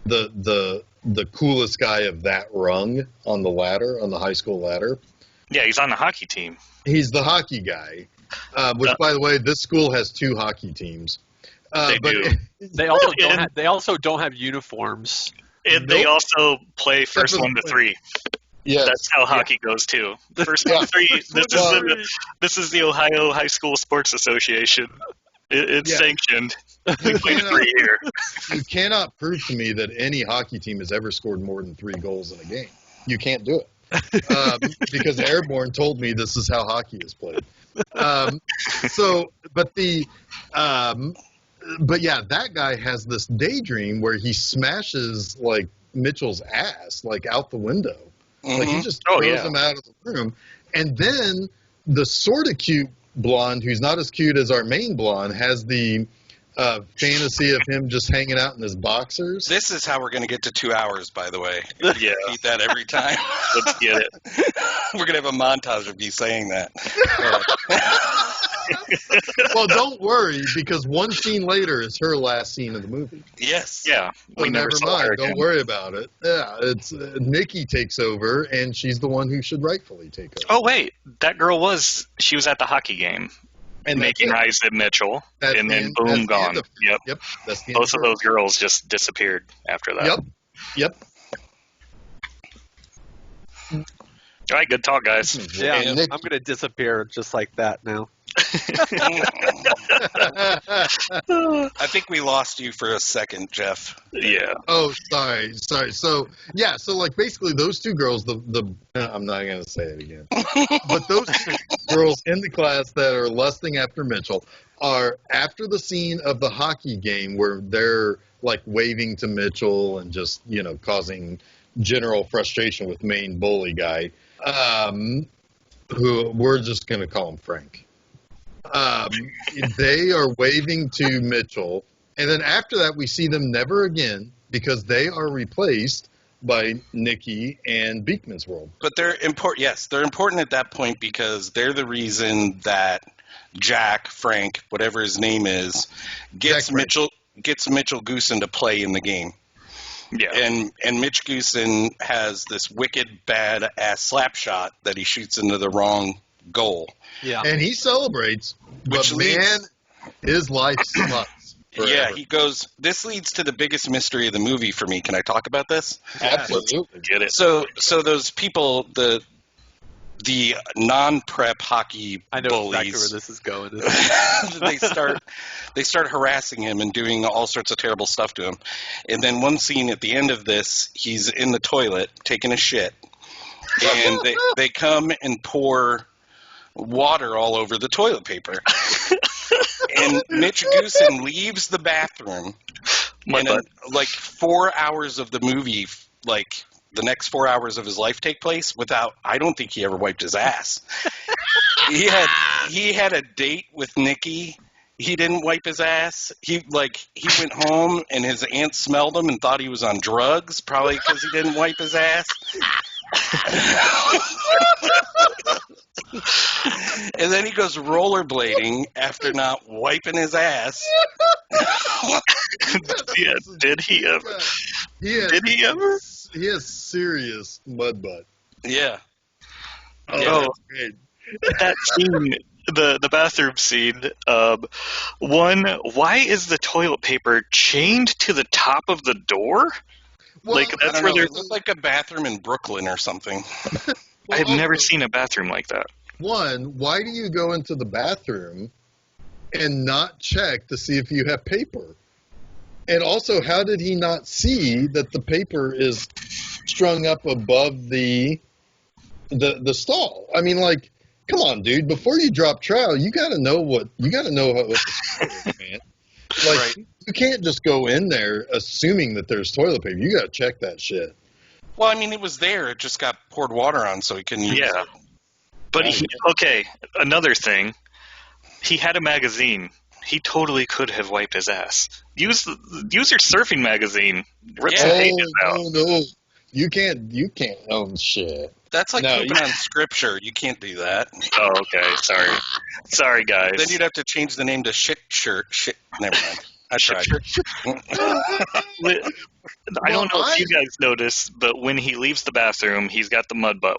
the coolest guy of that rung on the ladder, on the high school ladder.
Yeah, he's on the hockey team.
He's the hockey guy, which, by the way, this school has 2 hockey teams.
They
but
do.
They also don't have uniforms.
And they
Nope.
also play first
Except for
1 to
the
3.
Yes.
That's how hockey goes too. First
Yeah.
1 to 3.
Well,
This is the Ohio High School Sports Association. It's
Yeah.
sanctioned. We play
cannot-
3 here.
You cannot prove to me that any hockey team has ever scored more than 3 goals in a game. You can't do it. Because Airborne told me this is how hockey is played. But yeah, that guy has this daydream where he smashes like Mitchell's ass like out the window. Like he just throws him out of the room. And then the sort of cute blonde, who's not as cute as our main blonde, has the fantasy of him just hanging out in his boxers.
This is how we're going to get to 2 hours, by the way.
Yeah,
Repeat that every time.
let's get it.
We're going to have a montage of you saying that.
Well, don't worry, because one scene later is her last scene of the movie.
Yes.
Yeah,
So
we never
never
saw her
mind.
again.
Don't worry about it. Yeah, it's Nikki takes over, and she's the one who should rightfully take over.
Oh wait, that girl was at the hockey game,
and that's
making
it.
eyes at Mitchell,
That's
and
the
then
end-
boom,
that's the
gone.
end of it.
Yep,
Yep, that's the end
both of
her.
those girls just disappeared after that.
Yep.
All right, good talk, guys.
Yeah,
And Nikki.
I'm gonna disappear just like that now.
I think we lost you for a second, Jeff.
Yeah,
Oh, sorry. So yeah, so like basically those 2 girls, I'm not gonna say it again, but those 2 girls in the class that are lusting after Mitchell are after the scene of the hockey game where they're like waving to Mitchell and just causing general frustration with main bully guy, who we're just gonna call him Frank. They are waving to Mitchell, and then after that we see them never again because they are replaced by Nikki and Beekman's World.
But they're important. Yes, they're important at that point because they're the reason that Frank, whatever his name is, gets
Jack Frank.
Mitchell Goosen to play in the game.
yeah.
And Mitch Goosen has this wicked bad ass slap shot that he shoots into the wrong goal.
Yeah.
And he celebrates,
Which
but
leads-
man, his life sucks. forever.
Yeah, he goes. This leads to the biggest mystery of the movie for me. Can I talk about this?
Absolutely.
Get it?
So those people, the non-prep hockey
I know
bullies,
exactly where this is going.
they start harassing him and doing all sorts of terrible stuff to him. And then one scene at the end of this, he's in the toilet taking a shit, and they come and pour water all over the toilet paper. And Mitch Goosen leaves the bathroom,
My
and
butt.
like 4 hours of the movie, like the next 4 hours of his life take place without. I don't think he ever wiped his ass. He had a date with Nikki. He didn't wipe his ass. He went home and his aunt smelled him and thought he was on drugs, probably because he didn't wipe his ass. And then he goes rollerblading after not wiping his ass.
Yeah, did he ever? Did he ever?
He has serious mud butt.
Yeah.
Oh,
Yeah.
that's great.
That scene, the bathroom scene. One, why is the toilet paper chained to the top of the door?
Well,
Like,
I
that's
don't
where
know.
they're.
It looked like a bathroom in Brooklyn or something.
I had
well,
never
also,
seen a bathroom like that.
One, why do you go into the bathroom and not check to see if you have paper? And also, how did he not see that the paper is strung up above the stall? I mean, like, come on, dude. Before you drop trowel, you got to know what the score is, man. Like,
Right.
you can't just go in there assuming that there's toilet paper. You got to check that shit.
Well, I mean, it was there. It just got poured water on, so he couldn't use
Yeah.
it.
But okay, another thing. He had a magazine. He totally could have wiped his ass. Use your surfing magazine. Rip some pages out.
No. You can't own shit.
That's like
No,
pooping on scripture. You can't do that.
Oh, okay. Sorry, guys.
Then you'd have to change the name to shit shirt. Shit. Never mind. I tried.
I don't know if you guys noticed, but when he leaves the bathroom, he's got the mud butt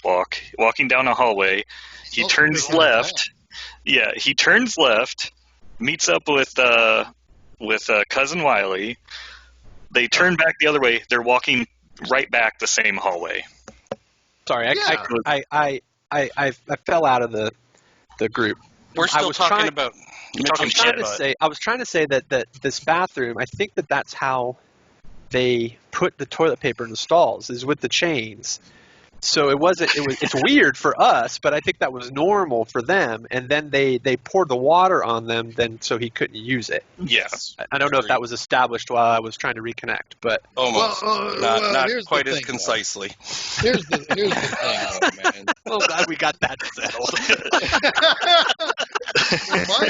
walking down a hallway. He turns left. Yeah, he turns left, meets up with cousin Wiley. They turn back the other way. They're walking right back the same hallway.
Sorry, I fell out of the group.
We're still talking about Mitchell.
I was trying to say that this bathroom, I think that's how they put the toilet paper in the stalls, is with the chains. So it's weird for us, but I think that was normal for them. And then they poured the water on them, so he couldn't use it.
Yes.
I don't know if that was established while I was trying to reconnect, but
almost not
here's
quite
the
as
thing,
concisely.
Here's the thing, man.
well, glad we got that settled.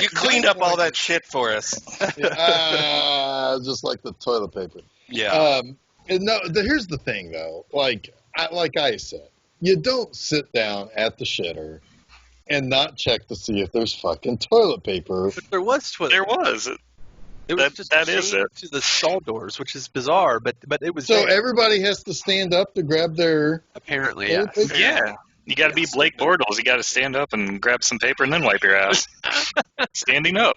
You cleaned up all that shit for us.
Just like the toilet paper.
Yeah.
Here's the thing, though. Like I said, you don't sit down at the shitter and not check to see if there's fucking toilet paper.
But there was toilet.
There was.
It was just chained to the stall doors, which is bizarre, but it was.
So
there.
Everybody has to stand up to grab their.
Apparently, yeah.
Yeah. You got to be Blake Bortles. You got to stand up and grab some paper and then wipe your ass. Standing up.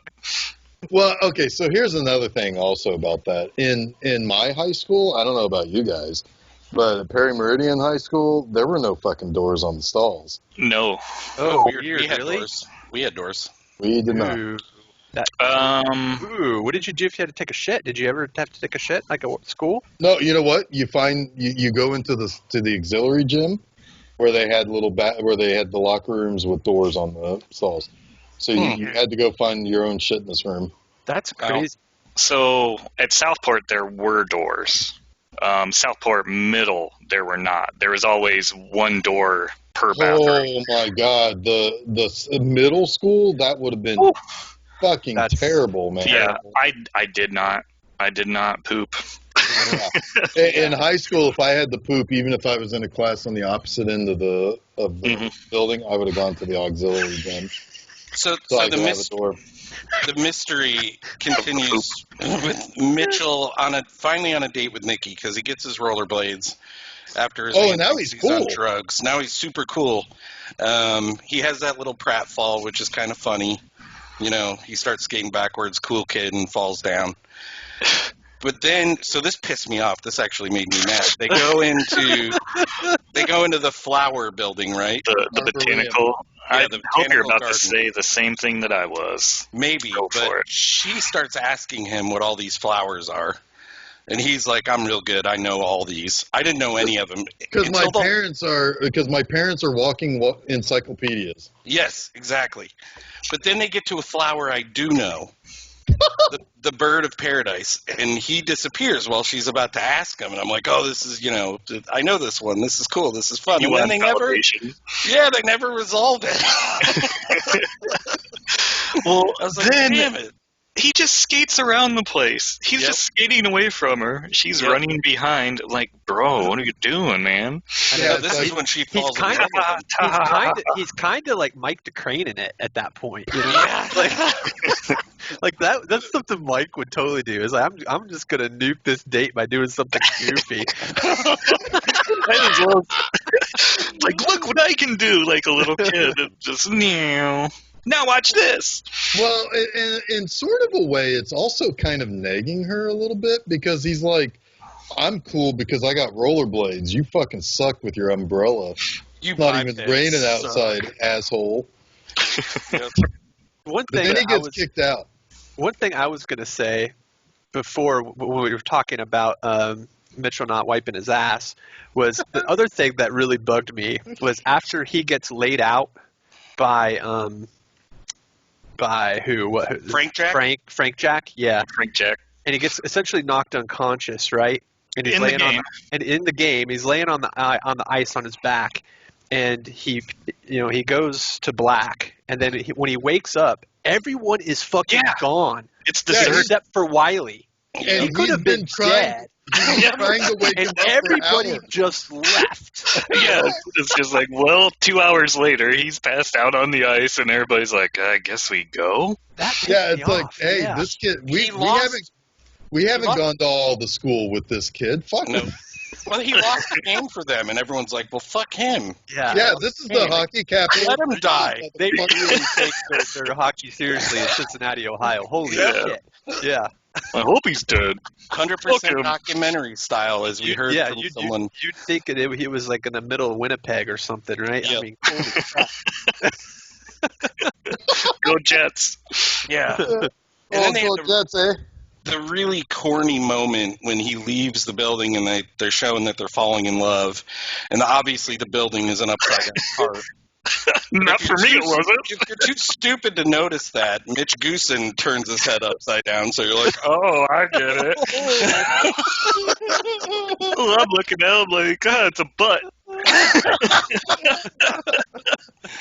Well, okay. So here's another thing also about that. In my high school, I don't know about you guys, but at Perry Meridian High School, there were no fucking doors on the stalls.
No.
Oh,
weird. We had doors. We had doors.
We did not.
What did you do if you had to take a shit? Did you ever have to take a shit like at school?
No, you know what? You go into the auxiliary gym where they had where they had the locker rooms with doors on the stalls. So you had to go find your own shit in this room.
That's crazy.
So at Southport there were doors. Southport Middle there were not. There was always one door per bathroom.
Oh my God, the middle school, that would have been fucking terrible, man.
Yeah, I did not poop.
In high school, if I had to poop, even if I was in a class on the opposite end of the building, I would have gone to the auxiliary gym.
So the mystery continues with Mitchell finally on a date with Nikki because he gets his rollerblades after his
now he's cool.
On drugs. Now he's super cool. He has that little pratfall, which is kind of funny. You know, he starts skating backwards, cool kid, and falls down. But then, so this pissed me off. This actually made me mad. They go into the flower building, right?
The botanical.
Yeah,
I hope you're about to say the same thing that I was.
Maybe, but she starts asking him what all these flowers are. And he's like, I'm real good. I know all these. I didn't know any of them.
Because my parents are walking encyclopedias.
Yes, exactly. But then they get to a flower I do know. The bird of paradise, and he disappears while she's about to ask him, and I'm like, oh, this is, I know this one. This is cool. This is fun.
You
and then they never resolved it.
Well,
I was like, damn it.
He just skates around the place. He's just skating away from her. She's running behind. Like, bro, what are you doing, man?
Yeah, this is when she falls.
He's kind of like Mike DeCrane in it at that point. You know?
Yeah.
Like that's something Mike would totally do. Is like, I'm just gonna nuke this date by doing something goofy.
Like, look what I can do, like a little kid. Just now watch this.
Well, in sort of a way, it's also kind of nagging her a little bit because he's like, I'm cool because I got rollerblades. You fucking suck with your umbrella. It's not even raining outside, asshole.
Yep.
Then he gets kicked out.
One thing I was going to say before when we were talking about Mitchell not wiping his ass was the other thing that really bugged me was after he gets laid out by who?
Frank Jack?
Frank Jack, yeah.
Frank Jack.
And he gets essentially knocked unconscious, right? and he's laying in the game. He's laying on the ice on his back, and he goes to black, and then when he wakes up, everyone is fucking gone.
It's deserted
except for Wiley.
And
he could have been dead.
He's trying to wake him
And
up
everybody
for
just left.
Yeah, it's just like, well, 2 hours later, he's passed out on the ice, and everybody's like, I guess we go?
That pissed
Yeah,
me
it's like,
off.
hey,
Yeah.
this kid, we
He
haven't
lost.
gone to all the school with this kid. Fuck
No.
him.
Well, he lost the game for them, and everyone's like, well, fuck him.
Yeah, this is the hockey capital.
Let him die.
They really take their hockey seriously in Cincinnati, Ohio. Holy shit. Yeah.
I hope he's dead.
100% documentary style, as we heard from someone.
You'd think he was like in the middle of Winnipeg or something, right?
Yep.
I mean, holy crap.
Go Jets.
Yeah.
Oh,
then they had
Jets, eh?
the really corny moment when he leaves the building and they're showing that they're falling in love, and obviously the building is an upside down heart.
Not for me, it wasn't.
If you're too stupid to notice that, Mitch Goosen turns his head upside down, so you're like,
Oh, I get it. Well, I'm looking at him like, God, it's a butt.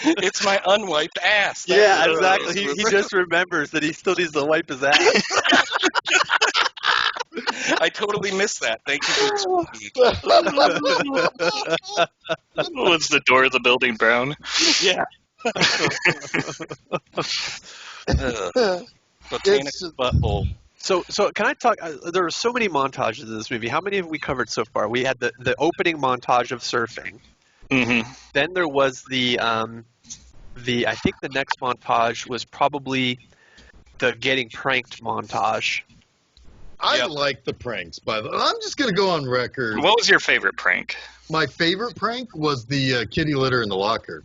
it's my unwiped ass.
Yeah, exactly. He just remembers that he still needs to wipe his ass.
I totally missed that. Thank you for explaining.
Was the door of the building brown?
Yeah. Botanic butthole.
So can I talk? There were so many montages in this movie. How many have we covered so far? We had the opening montage of surfing.
Mm-hmm.
Then there was the I think the next montage was probably the getting pranked montage.
I like the pranks, by the way. I'm just going to go on record.
What was your favorite prank?
My favorite prank was the kitty litter in the locker.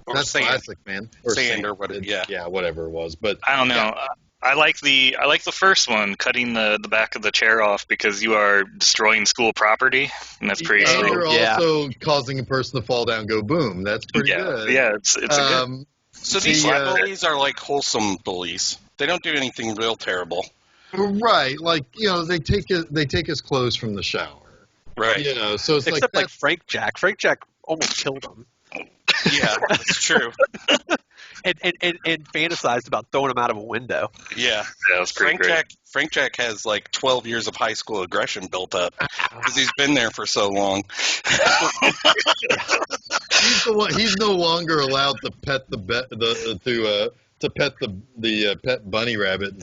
Or
That's
sand.
classic, man.
Sand or whatever.
Yeah, whatever it was. But
I don't know.
Yeah.
I like the first one, cutting the back of the chair off because you are destroying school property, and that's pretty
And
sweet.
you're
Yeah.
also causing a person to fall down, go boom. That's pretty good.
Yeah, it's a good.
So these bullies are like wholesome bullies. They don't do anything real terrible.
Right, like they take his clothes from the shower.
Right.
So it's
Except
like
like Frank Jack. Frank Jack almost killed him.
Yeah, that's true.
And fantasized about throwing him out of a window.
Yeah.
That was pretty great.
Frank Jack has like 12 years of high school aggression built up because he's been there for so long.
he's the one. He's no longer allowed to pet to pet the pet bunny rabbit and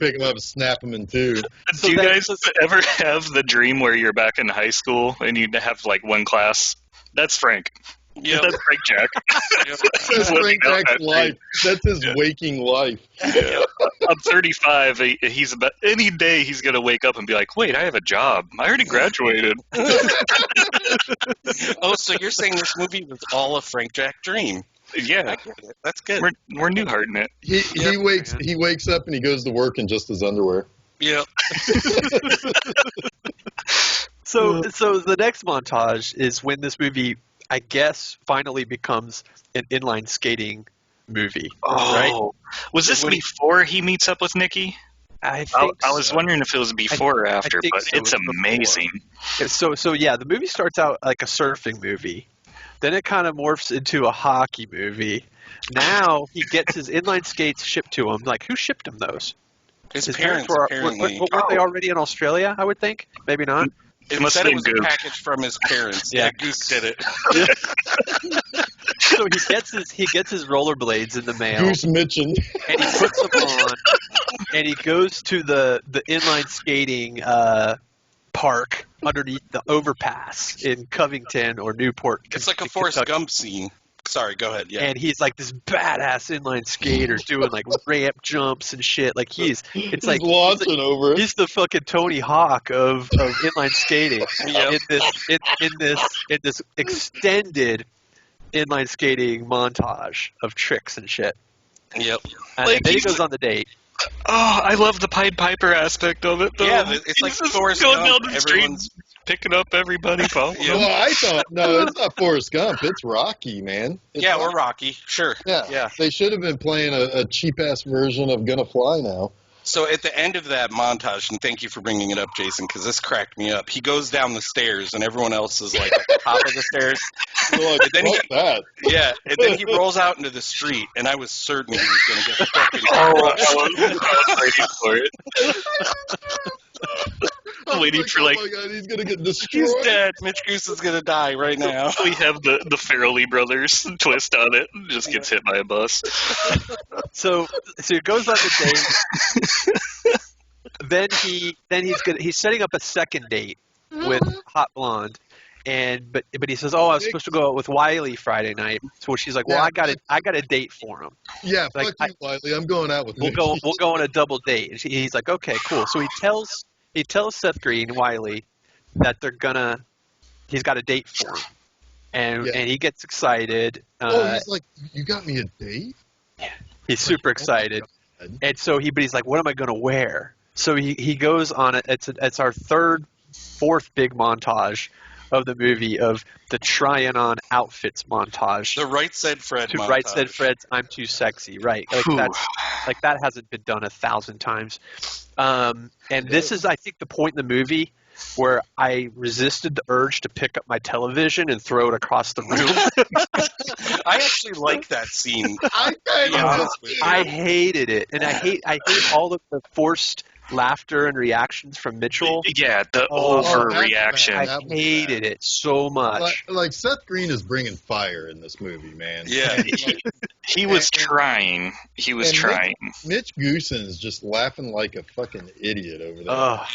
pick him up and snap him in two.
Do you guys ever have the dream where you're back in high school and you have like one class? That's Frank.
Yeah,
That's Frank Jack.
That's Frank Jack's life. That's his waking life.
Yeah. I'm 35. He's about any day he's gonna wake up and be like, "Wait, I have a job. I already graduated."
Oh, so you're saying this movie was all a Frank Jack dream?
Yeah,
I get it. That's good.
we're Newharting it.
He wakes up and he goes to work in just his underwear.
Yeah.
So the next montage is when this movie, I guess, finally becomes an inline skating movie. Right?
Was this before he meets up with Nikki?
I think
I was wondering if it was before or after,
think
but
so.
it's
It was
amazing.
So yeah, the movie starts out like a surfing movie. Then it kind of morphs into a hockey movie. Now he gets his inline skates shipped to him. Like, who shipped him those?
His parents apparently.
Weren't they already in Australia, I would think? Maybe not.
It
must
said
have
it was
been
a
Goose.
package from his parents.
Yeah.
Yeah, Goose did it.
So he gets his rollerblades in the mail,
Goose Mitchin.
and he puts them on, and he goes to the inline skating park underneath the overpass in Covington or Newport.
It's like a Forrest Gump scene. Sorry, go ahead. Yeah.
And he's like this badass inline skater doing like ramp jumps and shit. Like he's
launching over it.
He's the fucking Tony Hawk of inline skating.
Yep.
in this extended inline skating montage of tricks and shit.
Yep.
And
Like,
then he
he's-
goes on the date.
Oh, I love the Pied Piper aspect of it, though.
Yeah, it's like
He's just
Forrest
going
Gump.
down the
Everyone's
street, picking up everybody. Following
Yeah.
him.
Well, I thought no, it's not Forrest Gump. It's Rocky, man. It's
or Rocky. Sure.
Yeah.
Yeah.
They should have been playing a cheap ass version of Gonna Fly now.
So at the end of that montage, and thank you for bringing it up, Jason, because this cracked me up. He goes down the stairs, and everyone else is like at the top of the stairs.
You're like,
And then
fuck that.
Yeah, and then he rolls out into the street, and I was certain he was going to get fucking
I
crushed.
was waiting for it.
I was
Waiting
like,
for,
oh
like-
my god, he's gonna get destroyed.
He's dead. Mitch Goose is going to die right now.
We have the Farrelly brothers twist on it. Just gets hit by a bus.
So he goes on the date. then he's setting up a second date with Hot Blonde, but he says, "Oh, I was supposed to go out with Wiley Friday night." So she's like, "Well,
Yeah.
I got a date for him.
Yeah,
Like,
fuck you, Wiley. I'm going out with
We'll go on a double date." And he's like, "Okay, cool." So he tells Seth Green, Wiley, that he's got a date for him, and he gets excited.
He's like, you got me a date?
He's super excited. And so he's like, what am I going to wear? So he goes on it. It's our fourth big montage of the movie of the trying on outfits montage.
The Right Said Fred montage.
Right Said Fred's I'm Too Sexy. Right. That hasn't been done 1,000 times. And this is, I think, the point in the movie where I resisted the urge to pick up my television and throw it across the room.
I actually like that scene.
I
I hated it, and I hate all of the forced laughter and reactions from Mitchell.
Yeah, the overreaction.
I hated it so much.
Like Seth Green is bringing fire in this movie, man.
Yeah.
He was trying. He was trying.
Mitch Goosens just laughing like a fucking idiot over there.
Ugh.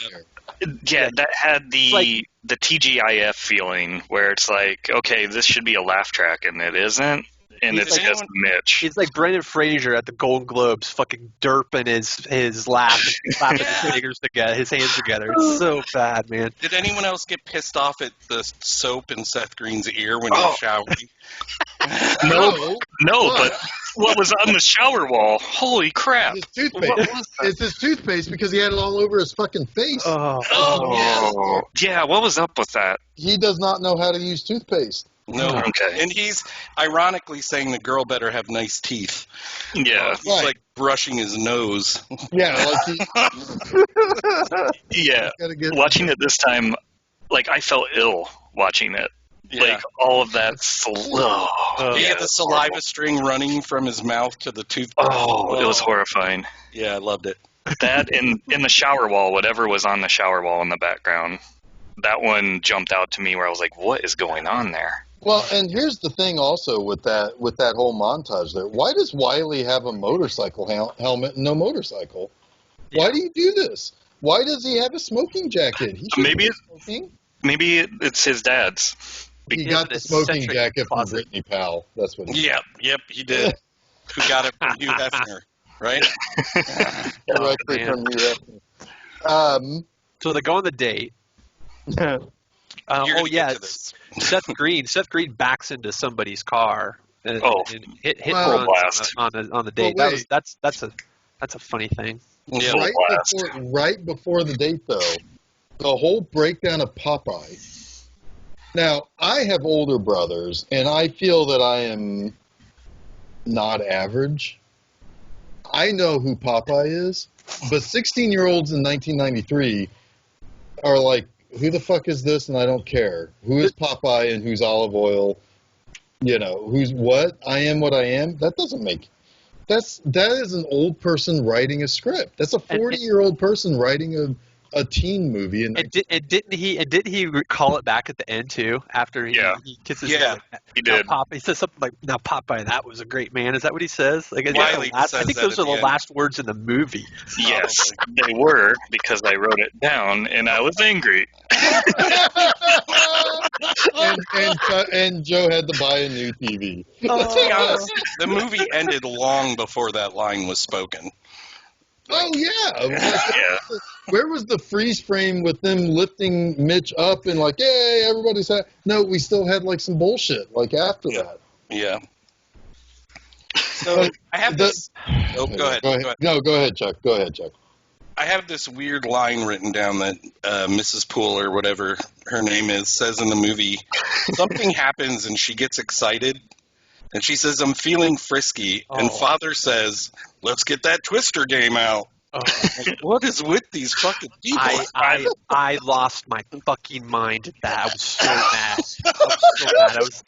Yeah, that had the TGIF feeling where it's like, okay, this should be a laugh track, and it isn't. And
He's
it's
like-
just Mitch.
It's like Brendan Fraser at the Golden Globes, fucking derping his laugh and clapping his fingers together, his hands together. It's so bad, man.
Did anyone else get pissed off at the soap in Seth Green's ear when he was showering?
No, but what was on the shower wall? Holy crap!
His toothpaste. It's his toothpaste because he had it all over his fucking face.
Oh, yeah. What was up with that?
He does not know how to use toothpaste.
No.
Okay.
And he's ironically saying the girl better have nice teeth.
Yeah,
He's like brushing his nose.
Yeah, like
yeah.
gotta get
Watching it this time, like I felt ill watching it.
Yeah.
Like all of that.
He had the saliva string running from his mouth to the toothbrush.
Oh, it was horrifying.
Yeah, I loved it.
That in the shower wall, whatever was on the shower wall in the background, that one jumped out to me where I was like, what is going on there?
Well, and here's the thing also with that whole montage there. Why does Wiley have a motorcycle helmet and no motorcycle? Why do you do this? Why does he have a smoking jacket? He shouldn't
Maybe
be smoking.
Maybe it's his dad's.
He
Yeah,
got
but
the
it's
smoking
eccentric
jacket from
closet.
Brittany Powell. That's what he
Yep, he did. Who got it from Hugh Hefner, right?
directly
man.
from you.
So they go on the date.
You're gonna get to this.
Seth Green backs into somebody's car and hit
Well,
runs
blast.
on the date.
Well, wait.
That's a funny thing.
Yeah.
Right before the date, though, the whole breakdown of Popeye. Now, I have older brothers, and I feel that I am not average. I know who Popeye is, but 16-year-olds in 1993 are like, who the fuck is this? And I don't care. Who is Popeye and who's Olive Oil? You know, who's what? I am what I am? That doesn't make... That is an old person writing a script. That's a 40-year-old person writing a teen movie. And
Didn't he call it back at the end too? After he kisses
Yeah,
he did.
He says something like, "Now Popeye, that was a great man." Is that what he says? Like,
Wiley
I
says
think
that
those
at
are
the
the
end.
last words in the movie.
Yes, they were, because I wrote it down and I was angry.
and Joe had to buy a new TV.
Let's be honest, the movie ended long before that line was spoken.
Oh yeah.
Yeah.
Where was the freeze frame with them lifting Mitch up and like, yay, everybody's happy? No, we still had like some bullshit like after that.
Yeah. So I have this. Oh, go ahead.
No, go ahead, Chuck. Go ahead, Chuck.
I have this weird line written down that Mrs. Poole or whatever her name is says in the movie. Something happens and she gets excited. And she says, I'm feeling frisky. And Father says, let's get that Twister game out.
Oh,
Like, what is with these fucking people?
I lost my fucking mind at that. I was so mad. I was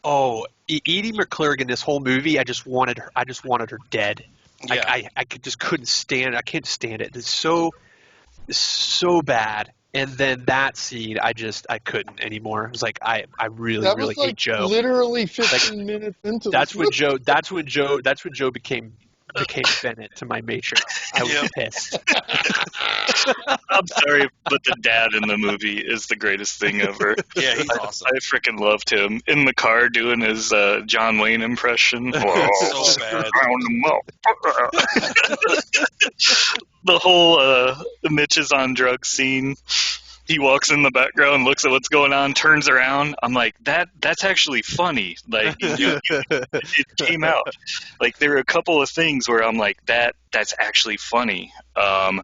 oh, Edie McClurg in this whole movie. I just wanted her dead.
Yeah.
I just couldn't stand it. I can't stand it. It's so bad. And then that scene, I couldn't anymore. It was like I really hate Joe.
Literally 15 minutes into
That's when Joe became Bennett to my Matrix. I was pissed.
I'm sorry, but the dad in the movie is the greatest thing ever.
Yeah, he's awesome.
I freaking loved him in the car doing his John Wayne impression. Whoa,
So bad.
The whole Mitch is on drugs scene. He walks in the background, looks at what's going on, turns around. I'm like, that's actually funny. Like, it came out. Like, there were a couple of things where I'm like, that's actually funny. The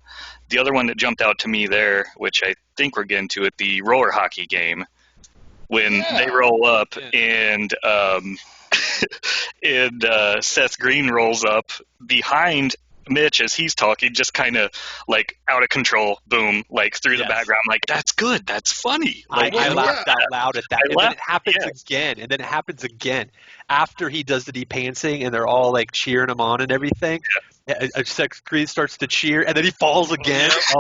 other one that jumped out to me there, which I think we're getting to at the roller hockey game, when they roll up and Seth Green rolls up behind Mitch as he's talking, just kind of like out of control, boom, like through the background. I'm like, that's good, that's funny. Like,
I laughed out loud at that. Then it happens again after he does the depantsing and they're all like cheering him on and everything. Seth Green starts to cheer and then he falls again.
That's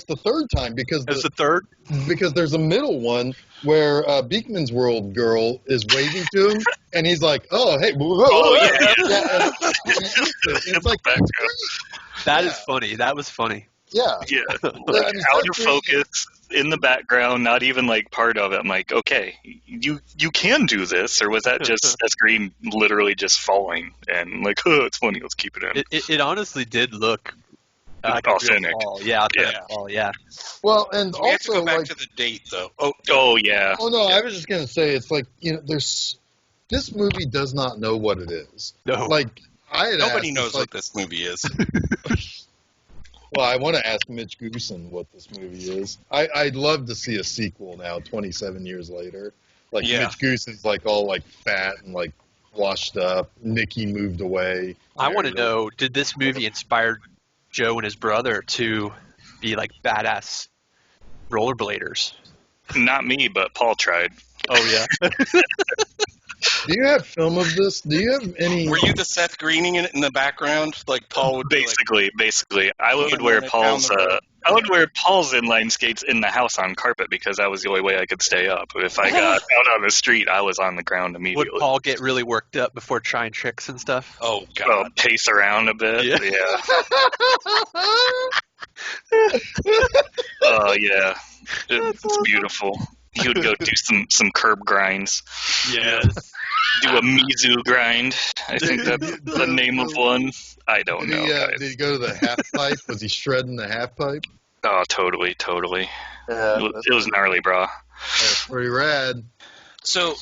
the third time because
it's the third
because there's a middle one where Beekman's World girl is waving to him and he's like, oh hey, it's like
that is funny. That was funny.
Like, out of focus in the background, not even like part of it. I'm like, okay, you can do this, or was that just Seth Green literally just falling and like, oh, it's funny, let's keep it in.
It honestly did look
authentic.
Yeah.
Well, and
we have to
also
go back
like
to the date though.
Oh no, I was just gonna say it's like this movie does not know what it is.
No.
Like
nobody knows what this movie is.
Well, I want to ask Mitch Goosen what this movie is. I'd love to see a sequel now, 27 years later. Like Mitch Goosen's like all like fat and like washed up. Nikki moved away.
I want to know: did this movie inspire Joe and his brother to be like badass rollerbladers?
Not me, but Paul tried.
Oh yeah.
Do you have film of this? Do you have any?
Were you the Seth Greening in the background? Like Paul would
basically. I would wear Paul's inline skates in the house on carpet because that was the only way I could stay up. If I got out on the street, I was on the ground immediately.
Would Paul get really worked up before trying tricks and stuff?
Oh God,
pace around a bit. Yeah. Oh yeah, it's beautiful. He would go do some curb grinds.
Yes.
Do a Mizu grind. I think that's the name of one. I don't know.
Did he go to the half pipe? Was he shredding the half pipe?
Oh, totally.
Yeah,
it was gnarly, bro.
That's pretty rad.
So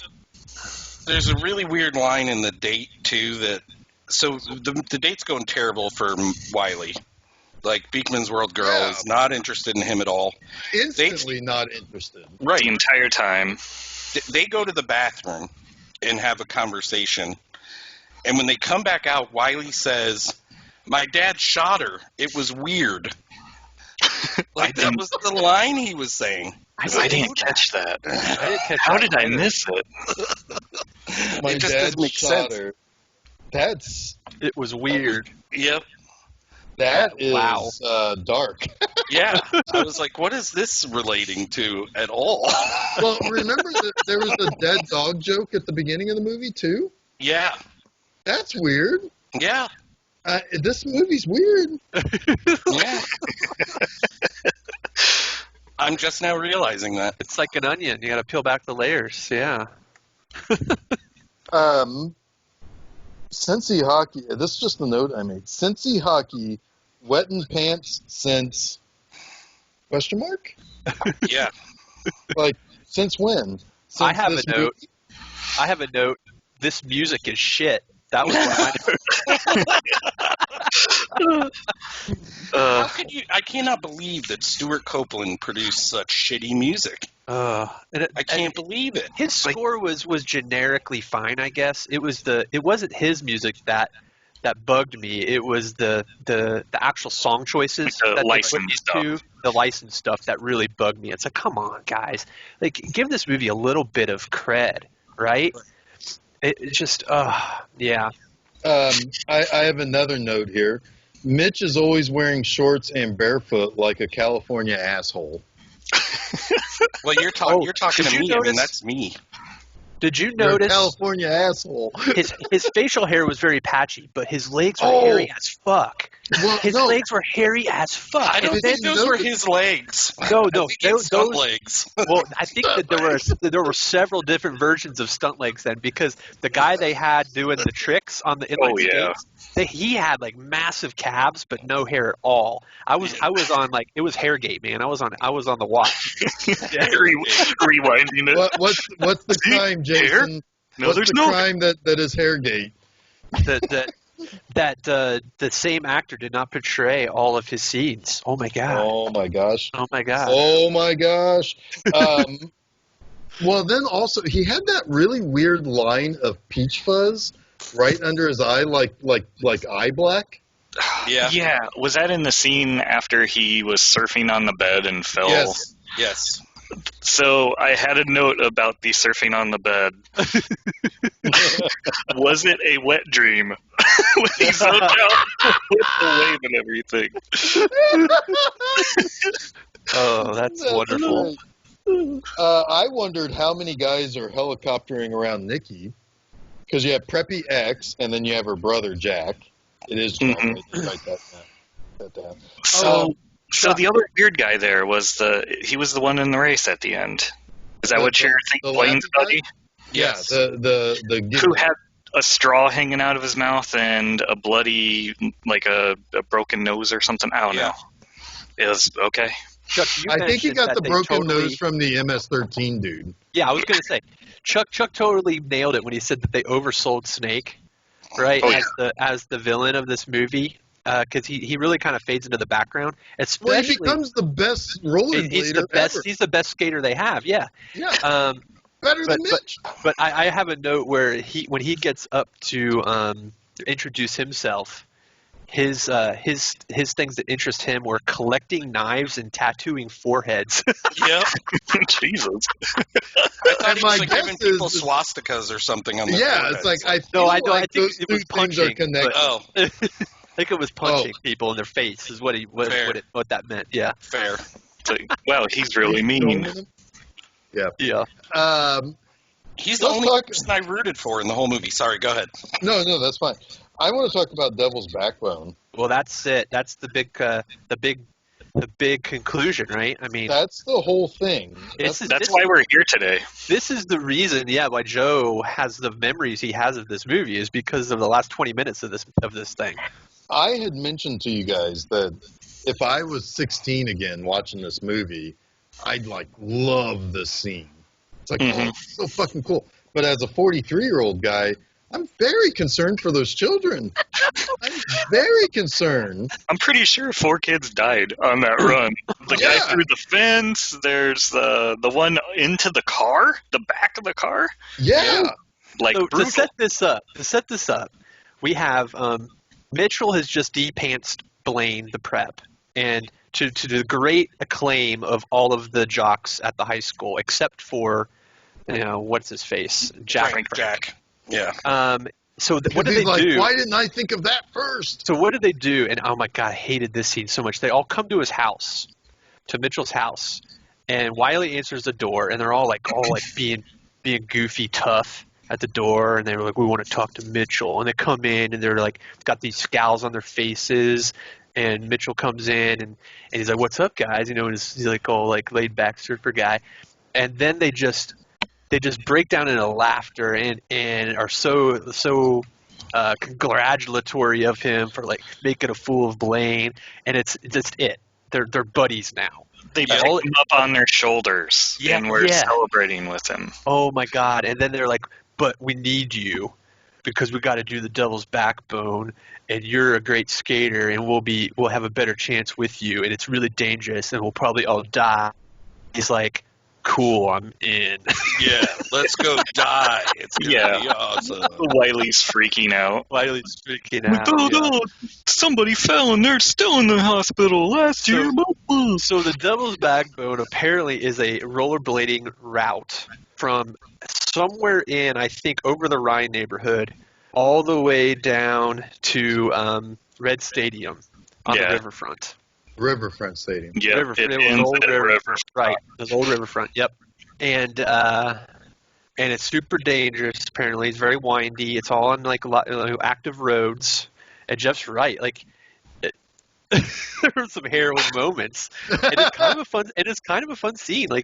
there's a really weird line in the date too so the date's going terrible for Wiley. Like, Beekman's World girl is not interested in him at all.
Instantly not interested.
Right.
The entire time.
They go to the bathroom and have a conversation. And when they come back out, Wiley says, my dad shot her. It was weird. Like, that was the line he was saying.
I didn't catch that. How did I miss it?
My dad shot her.
It was weird.
Yep.
That is dark.
Yeah. I was like, what is this relating to at all?
Well, remember that there was a dead dog joke at the beginning of the movie, too?
Yeah.
That's weird.
Yeah.
This movie's weird.
Yeah. I'm just now realizing that.
It's like an onion. You got to peel back the layers. Yeah.
Cincy hockey. This is just the note I made. Cincy hockey, wet in pants since ?
Yeah.
Like, since when? Since
I have a note. I have a note. This music is shit. That was what
How could you? I cannot believe that Stuart Copeland produced such shitty music. I can't believe it.
His score was generically fine, I guess. It wasn't his music that that bugged me. It was the actual song choices
Like the
that they put
licensed
into the licensed stuff that really bugged me. It's like, come on, guys, like give this movie a little bit of cred, right? It just, yeah.
I have another note here. Mitch is always wearing shorts and barefoot like a California asshole.
Well, you're talking
did
to
you
me. I mean,
notice-
that's me.
Did you
You're a
notice
California asshole.
his facial hair was very patchy, but his legs were hairy as fuck.
Well,
His
no,
legs were hairy as fuck.
I don't
did
think
you
those were
notice-
his legs.
No,
I
no,
think it's stunt
those.
legs.
Well, I think that there were several different versions of stunt legs then, because the guy they had doing the tricks on the inline skates, he had like massive calves but no hair at all. I was on like, it was Hairgate, man. I was on the watch.
Rewinding it.
What's the crime, Jason?
No,
What's
there's
the
no.
crime that is Hairgate?
That the same actor did not portray all of his scenes. Oh my god.
Oh my gosh.
Oh my god.
Oh my gosh. Well, then also he had that really weird line of peach fuzz right under his eye, like eye black.
Yeah.
Yeah, was that in the scene after he was surfing on the bed and fell?
Yes.
So I had a note about the surfing on the bed. Was it a wet dream? When he fell down with the wave and everything.
Oh, that's wonderful.
I wondered how many guys are helicoptering around Nikki, because you have Preppy X and then you have her brother Jack. It is John.
Mhm.
Write that down.
So the other weird guy there was he was the one in the race at the end. Is that what you're thinking,
the
Blaine's
laughing
buddy?
Yes.
Yeah, the
Who had a straw hanging out of his mouth and a bloody, like a broken nose or something? I don't know. It was okay.
Chuck, you
I think he
mentioned
got
that
the
they
broken
totally-
nose from the MS-13 dude.
Yeah, I was gonna say, Chuck totally nailed it when he said that they oversold Snake, right,
Oh, yeah.
as the villain of this movie, because he really kind of fades into the background.
Well,
Especially,
he becomes the best rollerblader
he's the best.
ever.
He's the best skater they have. Yeah.
Yeah, better than Mitch.
But I have a note where when he gets up to introduce himself, his things that interest him were collecting knives and tattooing foreheads.
Yep.
Jesus.
I thought
And
he
my
was like
guess
giving people
is-
swastikas or something on the
Yeah, it's like I feel
No, I don't- I
like
think
those
it
two
was
things are
punching,
connected.
Oh,
I think it was punching people in their face is what what that meant. Yeah.
fair.
Well, he's really mean.
Yeah.
He's the
Let's
only
talk-
person I rooted for in the whole movie. Sorry, go ahead.
No, that's fine. I want to talk about Devil's Backbone.
Well, that's it. That's the big conclusion, right? I mean,
That's the whole thing.
this
That's why we're here today.
This is the reason, why Joe has the memories he has of this movie is because of the last 20 minutes of this thing.
I had mentioned to you guys that if I was 16 again watching this movie, I'd love this scene. It's like, oh, it's so fucking cool. But as a 43-year-old guy, I'm very concerned for those children. I'm very concerned.
I'm pretty sure 4 kids died on that run. The guy
Yeah.
through the fence. There's the one into the car, the back of the car.
Yeah.
Like
So to
brutal.
set this up, we have Mitchell has just de-pantsed Blaine the prep, and to the great acclaim of all of the jocks at the high school, except for what's his face, Jack.
Jack. Yeah.
So what
Because
did
he's
they
like,
do?
why didn't I think of that first?
So what did they do? And oh my god, I hated this scene so much. They all come to his house, to Mitchell's house, and Wiley answers the door, and they're all being goofy tough at the door, and they were like, we want to talk to Mitchell, and they come in, and they're like got these scowls on their faces, and Mitchell comes in, and he's like, what's up, guys? And he's like all like laid back surfer guy, and then they just break down into laughter and are so congratulatory of him for like making a fool of Blaine, and it's just they're buddies now.
They pick
all-
him up on their shoulders,
Yeah,
and we're
yeah.
celebrating with him.
Oh my god! And then they're like, but we need you because we got to do the Devil's Backbone, and you're a great skater, and we'll have a better chance with you, and it's really dangerous, and we'll probably all die. He's like, cool, I'm in.
Yeah, let's go die. It's gonna be awesome.
Wiley's freaking out.
Wiley's freaking out.
Somebody fell and they're still in the hospital last year.
So the Devil's Backbone apparently is a rollerblading route from somewhere in, I think, over the Rhine neighborhood, all the way down to Red Stadium on the riverfront.
Riverfront Stadium.
Yeah,
It was old riverfront. Right, it was old riverfront. Yep, and it's super dangerous. Apparently, it's very windy. It's all on like a lot active roads. And Jeff's right. Like, there were some harrowing moments, and it's kind of a fun. And it's kind of a fun scene. Like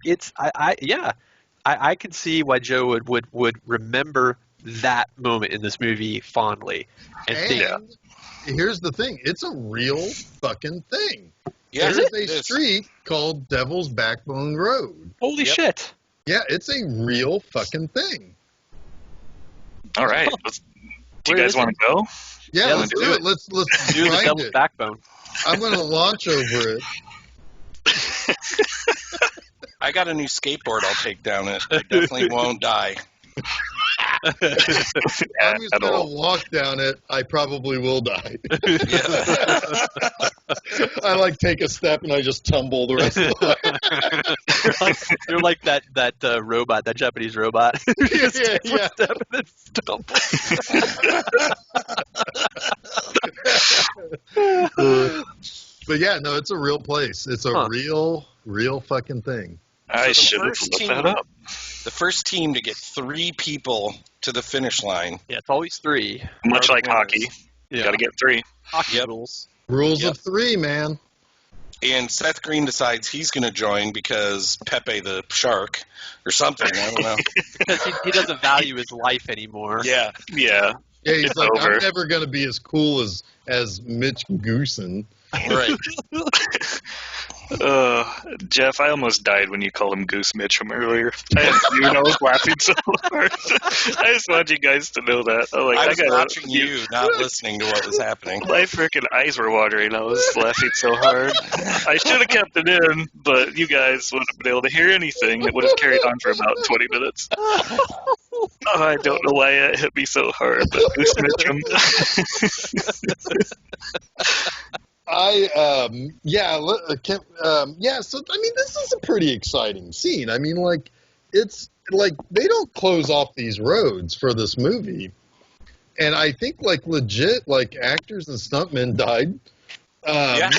I can see why Joe would remember that moment in this movie fondly. And
here's the thing: it's a real fucking thing.
Yeah,
there's a street called Devil's Backbone Road.
Holy shit!
Yeah, it's a real fucking thing.
All right, do you guys want to go?
Yeah, let's do it. Let's
do the Devil's Backbone.
I'm going to launch over it.
I got a new skateboard I'll take down it. I definitely won't die.
I'm just going to walk down it. I probably will die. I take a step and I just tumble the rest of the way.
You're like that robot, that Japanese robot.
Yeah.
Step and then stumble.
But yeah, no, it's a real place. It's a real fucking thing.
I should have looked that up.
The first team to get 3 people to the finish line.
Yeah, it's always 3.
Much like hockey. You got to get 3.
Hockey rules.
Rules of 3, man.
And Seth Green decides he's going to join because Pepe the shark or something. I don't know.
Because he doesn't value his life anymore.
Yeah.
Yeah, he's
It's
like,
over.
I'm never going to be as cool as Mitch Goosen.
Right.
Jeff, I almost died when you called him Goose Mitchum earlier. I was laughing so hard. I just want you guys to know that.
I was watching you, not listening to what was happening.
My freaking eyes were watering. I was laughing so hard. I should have kept it in, but you guys wouldn't have been able to hear anything. It would have carried on for about 20 minutes. I don't know why it hit me so hard, but Goose Mitchum.
So I mean, this is a pretty exciting scene. I mean, it's like they don't close off these roads for this movie, and I think legit actors and stuntmen died.
I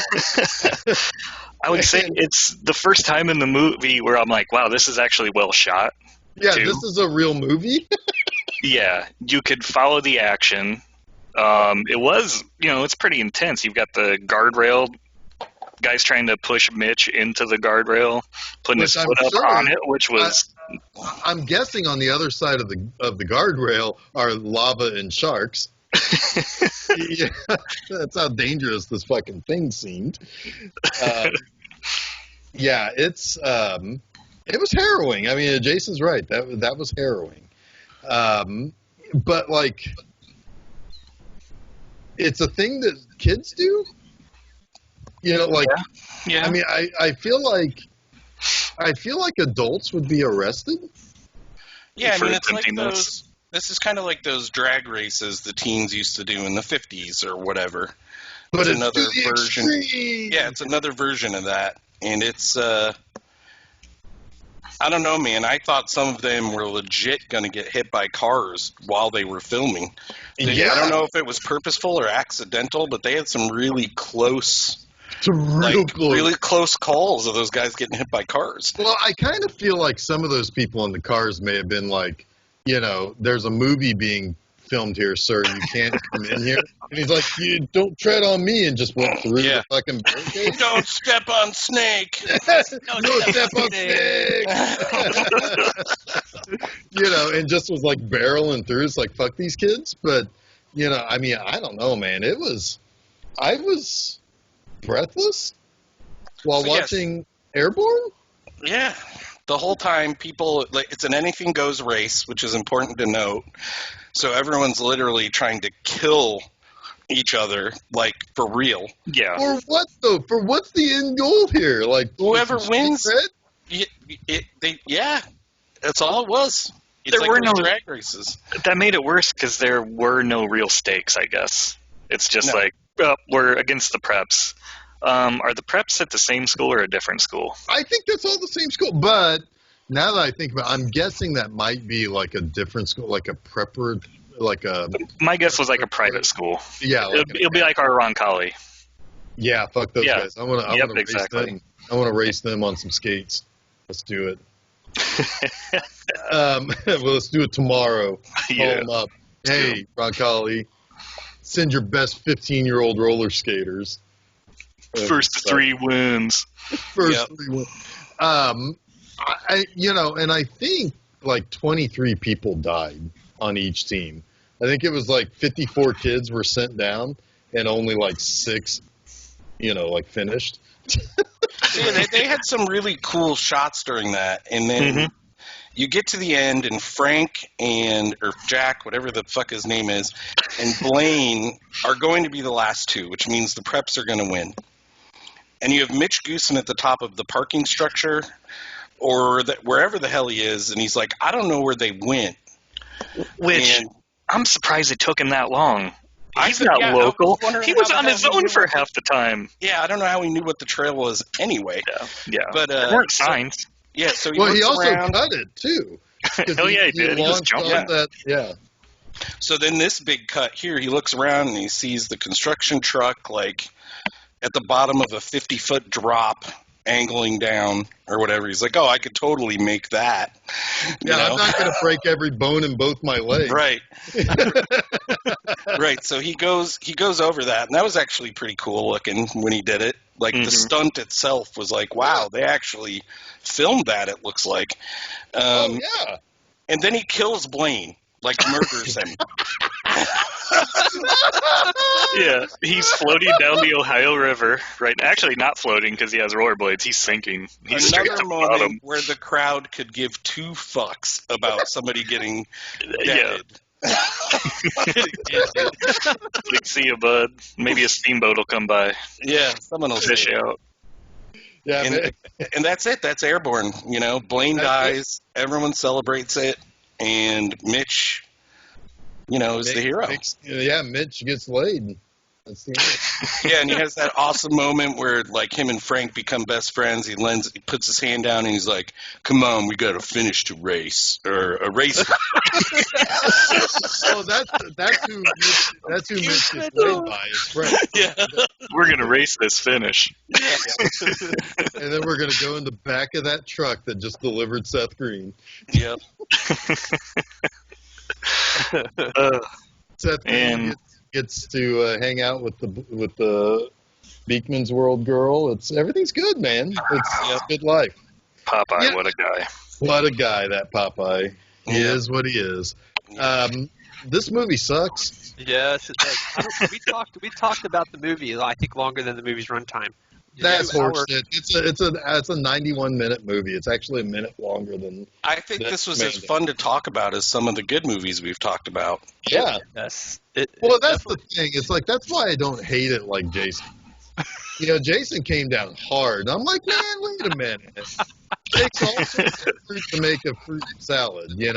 would say it's the first time in the movie where I'm like, wow, this is actually well shot.
Yeah,
too.
This is a real movie.
Yeah, you could follow the action. It was, it's pretty intense. You've got the guardrail, guys trying to push Mitch into the guardrail, putting his foot up on it, which was...
I'm guessing on the other side of the guardrail are lava and sharks. Yeah, that's how dangerous this fucking thing seemed. It was harrowing. I mean, Jason's right. That was harrowing. But it's a thing that kids do. Yeah. I mean, I feel like adults would be arrested.
Yeah, I mean, it's like those. This is kind of like those drag races the teens used to do in the 50s or whatever.
But it's
another version.
Extreme.
Yeah, it's another version of that, and it's. I don't know, man. I thought some of them were legit going to get hit by cars while they were filming. I don't know if it was purposeful or accidental, but they had some really close, really close calls of those guys getting hit by cars.
Well, I kind of feel like some of those people in the cars may have been like, there's a movie being filmed here, sir. You can't come in here. And he's like, you don't tread on me, and just went through the fucking barricade.
Don't step on Snake.
Don't step on Snake. And just was barreling through. It's like, fuck these kids. But, I mean, I don't know, man. I was breathless while watching Airborne.
Yeah. The whole time, people, it's an anything goes race, which is important to note. So everyone's literally trying to kill each other, for real.
Yeah.
For what, though? For what's the end goal here?
Whoever wins, Yeah, that's all it was. It's
There
like
were
those
no-
drag races.
That made it worse because there were no real stakes, I guess. It's just
No.
like, well, we're against the preps. Are the preps at the same school or a different school?
I think that's all the same school, but now that I think about it, I'm guessing that might be like a different school, like a prepper, like a,
My guess was like a private school.
yeah. Like
It'll be like our Roncalli.
yeah, fuck those
Yeah.
guys. I want to
Yep,
race
exactly.
them. I want to race them on some skates. Let's do it. Well, let's do it tomorrow. Call
Yeah.
them up. Hey, Roncalli, send your best 15-year-old roller skaters.
First 3 wins.
First
Yep.
3 wins. And I think like 23 people died on each team. I think it was like 54 kids were sent down, and only like 6, like finished.
Yeah, they had some really cool shots during that, and then you get to the end, and Frank or Jack, whatever the fuck his name is, and Blaine are going to be the last 2, which means the preps are going to win. And you have Mitch Goosen at the top of the parking structure, or wherever the hell he is, and he's like, I don't know where they went.
Which,
And
I'm surprised it took him that long. He's
I-
not
yeah, I
local.
was wondering
He was
how
on
the
his
hell he
own
knew
for
what
half the time.
Yeah, I don't know how he knew what the trail was anyway.
Yeah.
But
There weren't signs.
Yeah, so he
Well,
looks
he also
around.
cut it too. 'Cause
Hell yeah, he did. He was
launched
jumping.
on that. Yeah.
So then this big cut here, he looks around and he sees the construction truck like at the bottom of a 50-foot drop, angling down or whatever. He's like, oh, I could totally make that.
Yeah, I'm not going to break every bone in both my legs.
Right. Right. So he goes over that, and that was actually pretty cool looking when he did it. Like the stunt itself was like, wow, they actually filmed that. It looks like.
Oh yeah.
And then he kills Blaine, like murders him.
Yeah, he's floating down the Ohio River. Right, actually not floating because he has rollerblades. He's sinking. He's straight
Another
to the
moment
bottom.
where the crowd could give 2 fucks about somebody getting
Yeah.
dead.
Like, see you, bud. Maybe a steamboat will come by.
Yeah, someone will
Fish
say.
out.
Yeah.
And that's it. That's Airborne. Blaine
That's
dies. Everyone celebrates it, and Mitch, is the hero.
Mitch gets laid. That's the end.
Yeah, and he has that awesome moment where like him and Frank become best friends. He puts his hand down and he's like, "Come on, we got to finish to race or a race."
Oh, that's who Mitch gets laid by is Frank.
Yeah,
We're gonna race this finish.
And then we're gonna go in the back of that truck that just delivered Seth Green.
yep.
Seth Green
And
gets to hang out with the Beekman's World girl. Everything's good, man. It's good life.
Popeye,
Yeah.
what a guy.
What a guy that Popeye. He
Yeah.
is what he is. This movie sucks.
Yes, it does. We talked about the movie, I think, longer than the movie's runtime.
That's
2 hours.
horseshit. It's a 91-minute movie. It's actually a minute longer than.
I think this was as
Amazing.
fun to talk about as some of the good movies we've talked about.
Yeah.
Yes.
Well, that's the thing. It's like that's why I don't hate it like Jason. Jason came down hard. And I'm like, man, wait a minute. It takes all sorts of fruit to make a fruit salad. It's
Yeah.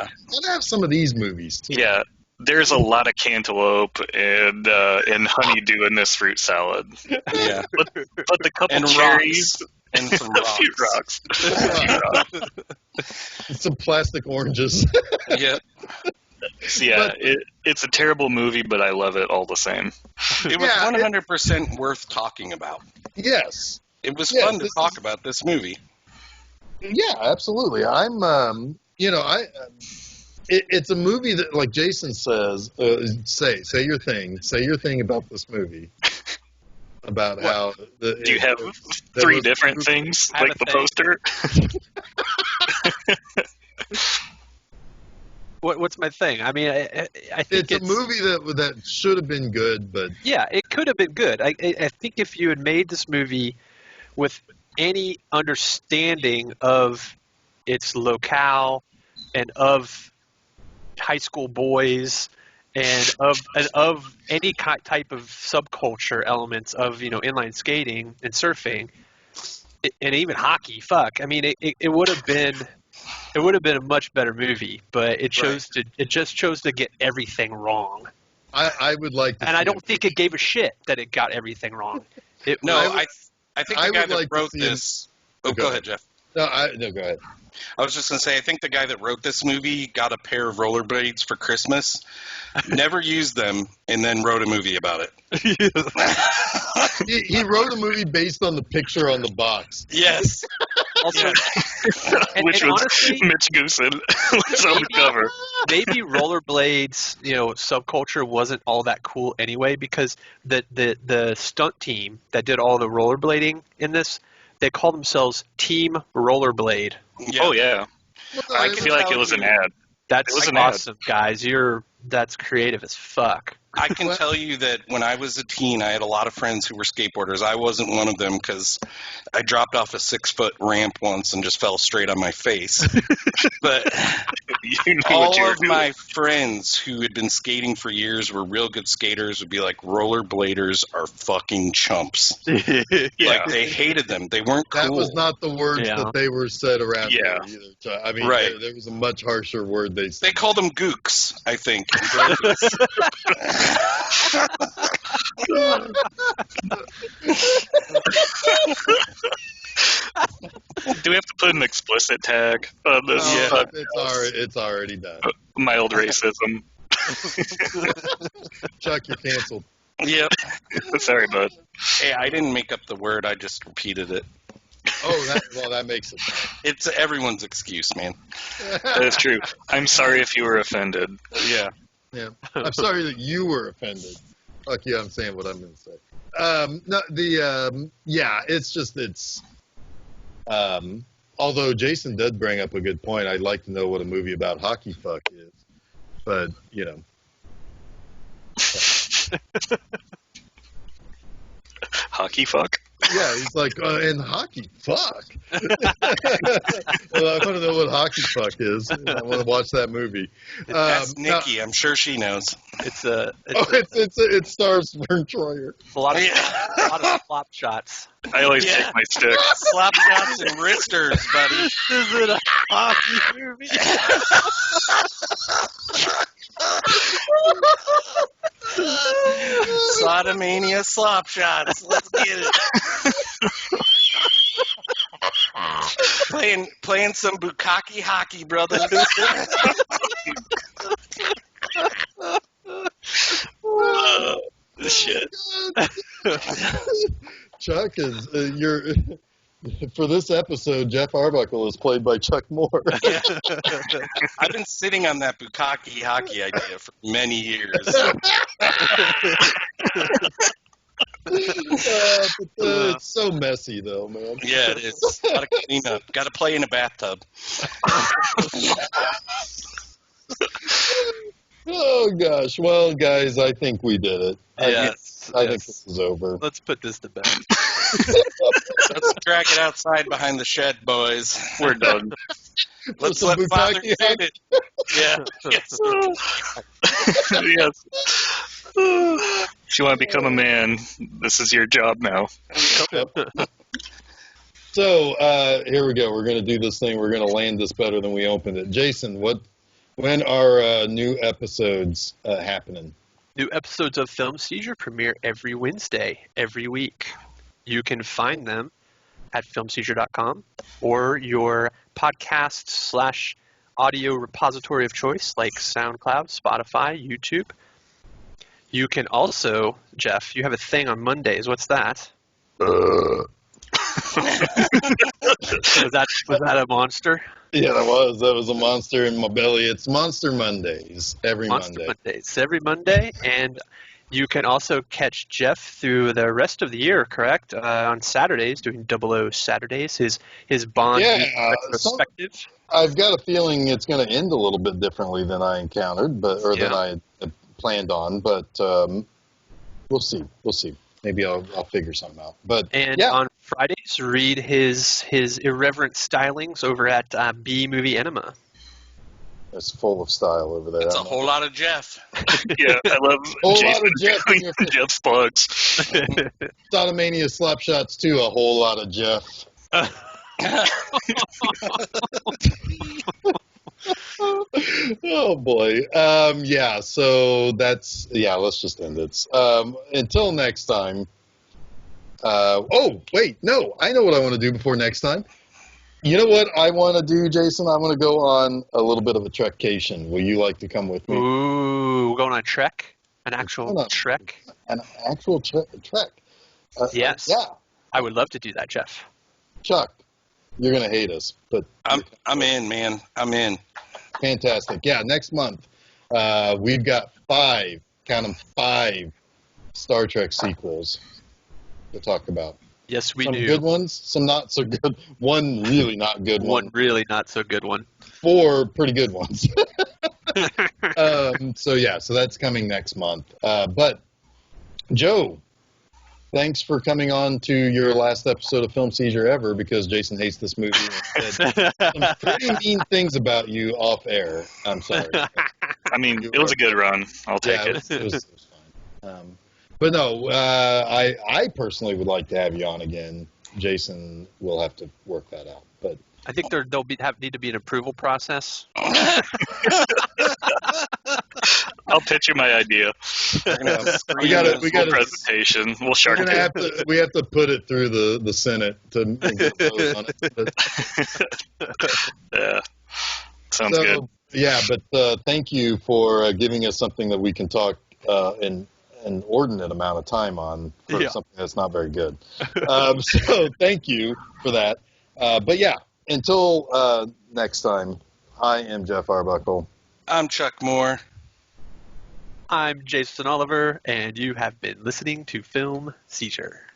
like, let's have some of these movies too.
Yeah, there's a lot of cantaloupe and honeydew in this fruit salad.
Yeah,
But the couple
and
cherries,
rocks and some
a few
rocks.
Some plastic oranges.
Yeah,
So, yeah, it's a terrible movie, but I love it all the same.
it was
Yeah,
100% worth talking about.
Yes.
It was
Yes,
fun to
this
talk
is-
about this movie.
Yeah, absolutely. It's a movie that, like Jason says, say your thing. Say your thing about this movie. About how.
Do you have 3 different things,
I have
like
a
the
thing.
poster?
What's my thing? I mean, I think
It's a movie that should have been good, but
Yeah, it could have been good. I think if you had made this movie with any understanding of its locale and of high school boys and of any type of subculture elements of inline skating and surfing, and even hockey. Fuck, I mean, it would have been. It would have been a much better movie, but it just chose to get everything wrong.
I would like to.
And
see
I don't think it gave a shit that it got everything wrong.
I think the guy that wrote this. Oh, go ahead, Jeff.
No, go ahead.
I was just going to say, I think the guy that wrote this movie got a pair of rollerblades for Christmas, never used them, and then wrote a movie about it.
He wrote a movie based on the picture on the box.
Yes.
Also,
which was honestly, Mitch Goosen was on the cover.
Maybe rollerblades, subculture wasn't all that cool anyway, because the stunt team that did all the rollerblading in this, they call themselves Team Rollerblade.
Yeah. Oh yeah, I feel like it was an ad.
That's awesome, guys. That's creative as fuck.
I can tell you that when I was a teen, I had a lot of friends who were skateboarders. I wasn't one of them because I dropped off a 6-foot ramp once and just fell straight on my face. But all of my friends who had been skating for years were real good skaters would be like, rollerbladers are fucking chumps.
Yeah.
Like, they hated them. They weren't cool.
That was not the words that they were said around here either. So, I mean, there was a much harsher word they said.
They called them gooks, I think.
Do we have to put an explicit tag on this?
No, it's already done.
Mild racism.
Chuck, you're canceled.
Yep.
Sorry, bud.
Hey, I didn't make up the word. I just repeated it.
Oh, that makes it.
It's everyone's excuse, man.
That is true. I'm sorry if you were offended.
Yeah.
Yeah. I'm sorry that you were offended. Fuck yeah, I'm saying what I'm going to say. Although Jason did bring up a good point, I'd like to know what a movie about hockey fuck is. But,
Hockey fuck?
Yeah, he's like, and hockey fuck. Well, I want to know what hockey fuck is. I want to watch that movie.
That's Nikki. I'm sure she knows.
It stars Vern Troyer.
A lot of flop shots.
I always take my stick.
Slap shots and wristers, buddy.
Is it a hockey movie?
Sodomania slop shots. Let's get it. Playing some bukkake hockey, brother.
Shit.
Chuck is for this episode. Jeff Arbuckle is played by Chuck Moore.
I've been sitting on that bukkake hockey idea for many years.
It's so messy, though, man.
Yeah, it is. Got to clean up. Got to play in a bathtub.
Oh gosh. Well, guys, I think we did it.
Yes.
I think this is over.
Let's put this to bed.
Let's drag it outside behind the shed, boys.
We're done.
Let's let Father do it. Yeah. Yes.
Yes. If you want to become a man, this is your job now.
So here we go. We're going to do this thing. We're going to land this better than we opened it. Jason, when are new episodes happening?
New episodes of Film Seizure premiere every Wednesday, every week. You can find them at filmseizure.com or your podcast/audio repository of choice like SoundCloud, Spotify, YouTube. You can also, Jeff, you have a thing on Mondays. What's that? Was that a monster?
Yeah, that was a monster in my belly. It's Monster Mondays every Monday.
Every Monday, and you can also catch Jeff through the rest of the year, correct? On Saturdays, doing 00 Saturdays, his Bond retrospective.
I've got a feeling it's going to end a little bit differently than I encountered, than I had planned on. But we'll see. Maybe I'll figure something out.
On Fridays, read his irreverent stylings over at B Movie Enema.
It's full of style over there.
It's a whole lot of Jeff.
Yeah, I love
lot of Jeff.
Jeff's plugs.
Sodomania slap shots too. A whole lot of Jeff. Oh boy. Yeah. So let's just end it. Until next time. Oh wait, no. I know what I want to do before next time. You know what I want to do, Jason? I want to go on a little bit of a trekcation. Will you like to come with me?
Ooh, we're going on a trek? An actual trek?
An actual trek.
Yes.
Yeah.
I would love to do that, Jeff.
Chuck, you're gonna hate us, but
I'm in, man. I'm in.
Fantastic. Yeah, next month we've got 5 Star Trek sequels to talk about.
Yes, we
Some
do.
good ones, some not so good. One really not good one.
One really not so good one.
4 pretty good ones. So that's coming next month. But Joe, thanks for coming on to your last episode of Film Seizure ever, because Jason hates this movie and said some pretty mean things about you off air. I'm sorry.
I mean, it was a good run. I'll take it.
It was fine. But no, I personally would like to have you on again. Jason will have to work that out. But
I think there'll need to be an approval process.
I'll pitch you my idea.
we got a
presentation. We'll shark it.
We have to put it through the Senate to get a vote on it.
Yeah, sounds good.
Yeah, but thank you for giving us something that we can talk in an inordinate amount of time on for something that's not very good. So thank you for that. But yeah, until next time, I am Jeff Arbuckle.
I'm Chuck Moore.
I'm Jason Oliver, and you have been listening to Film Seizure.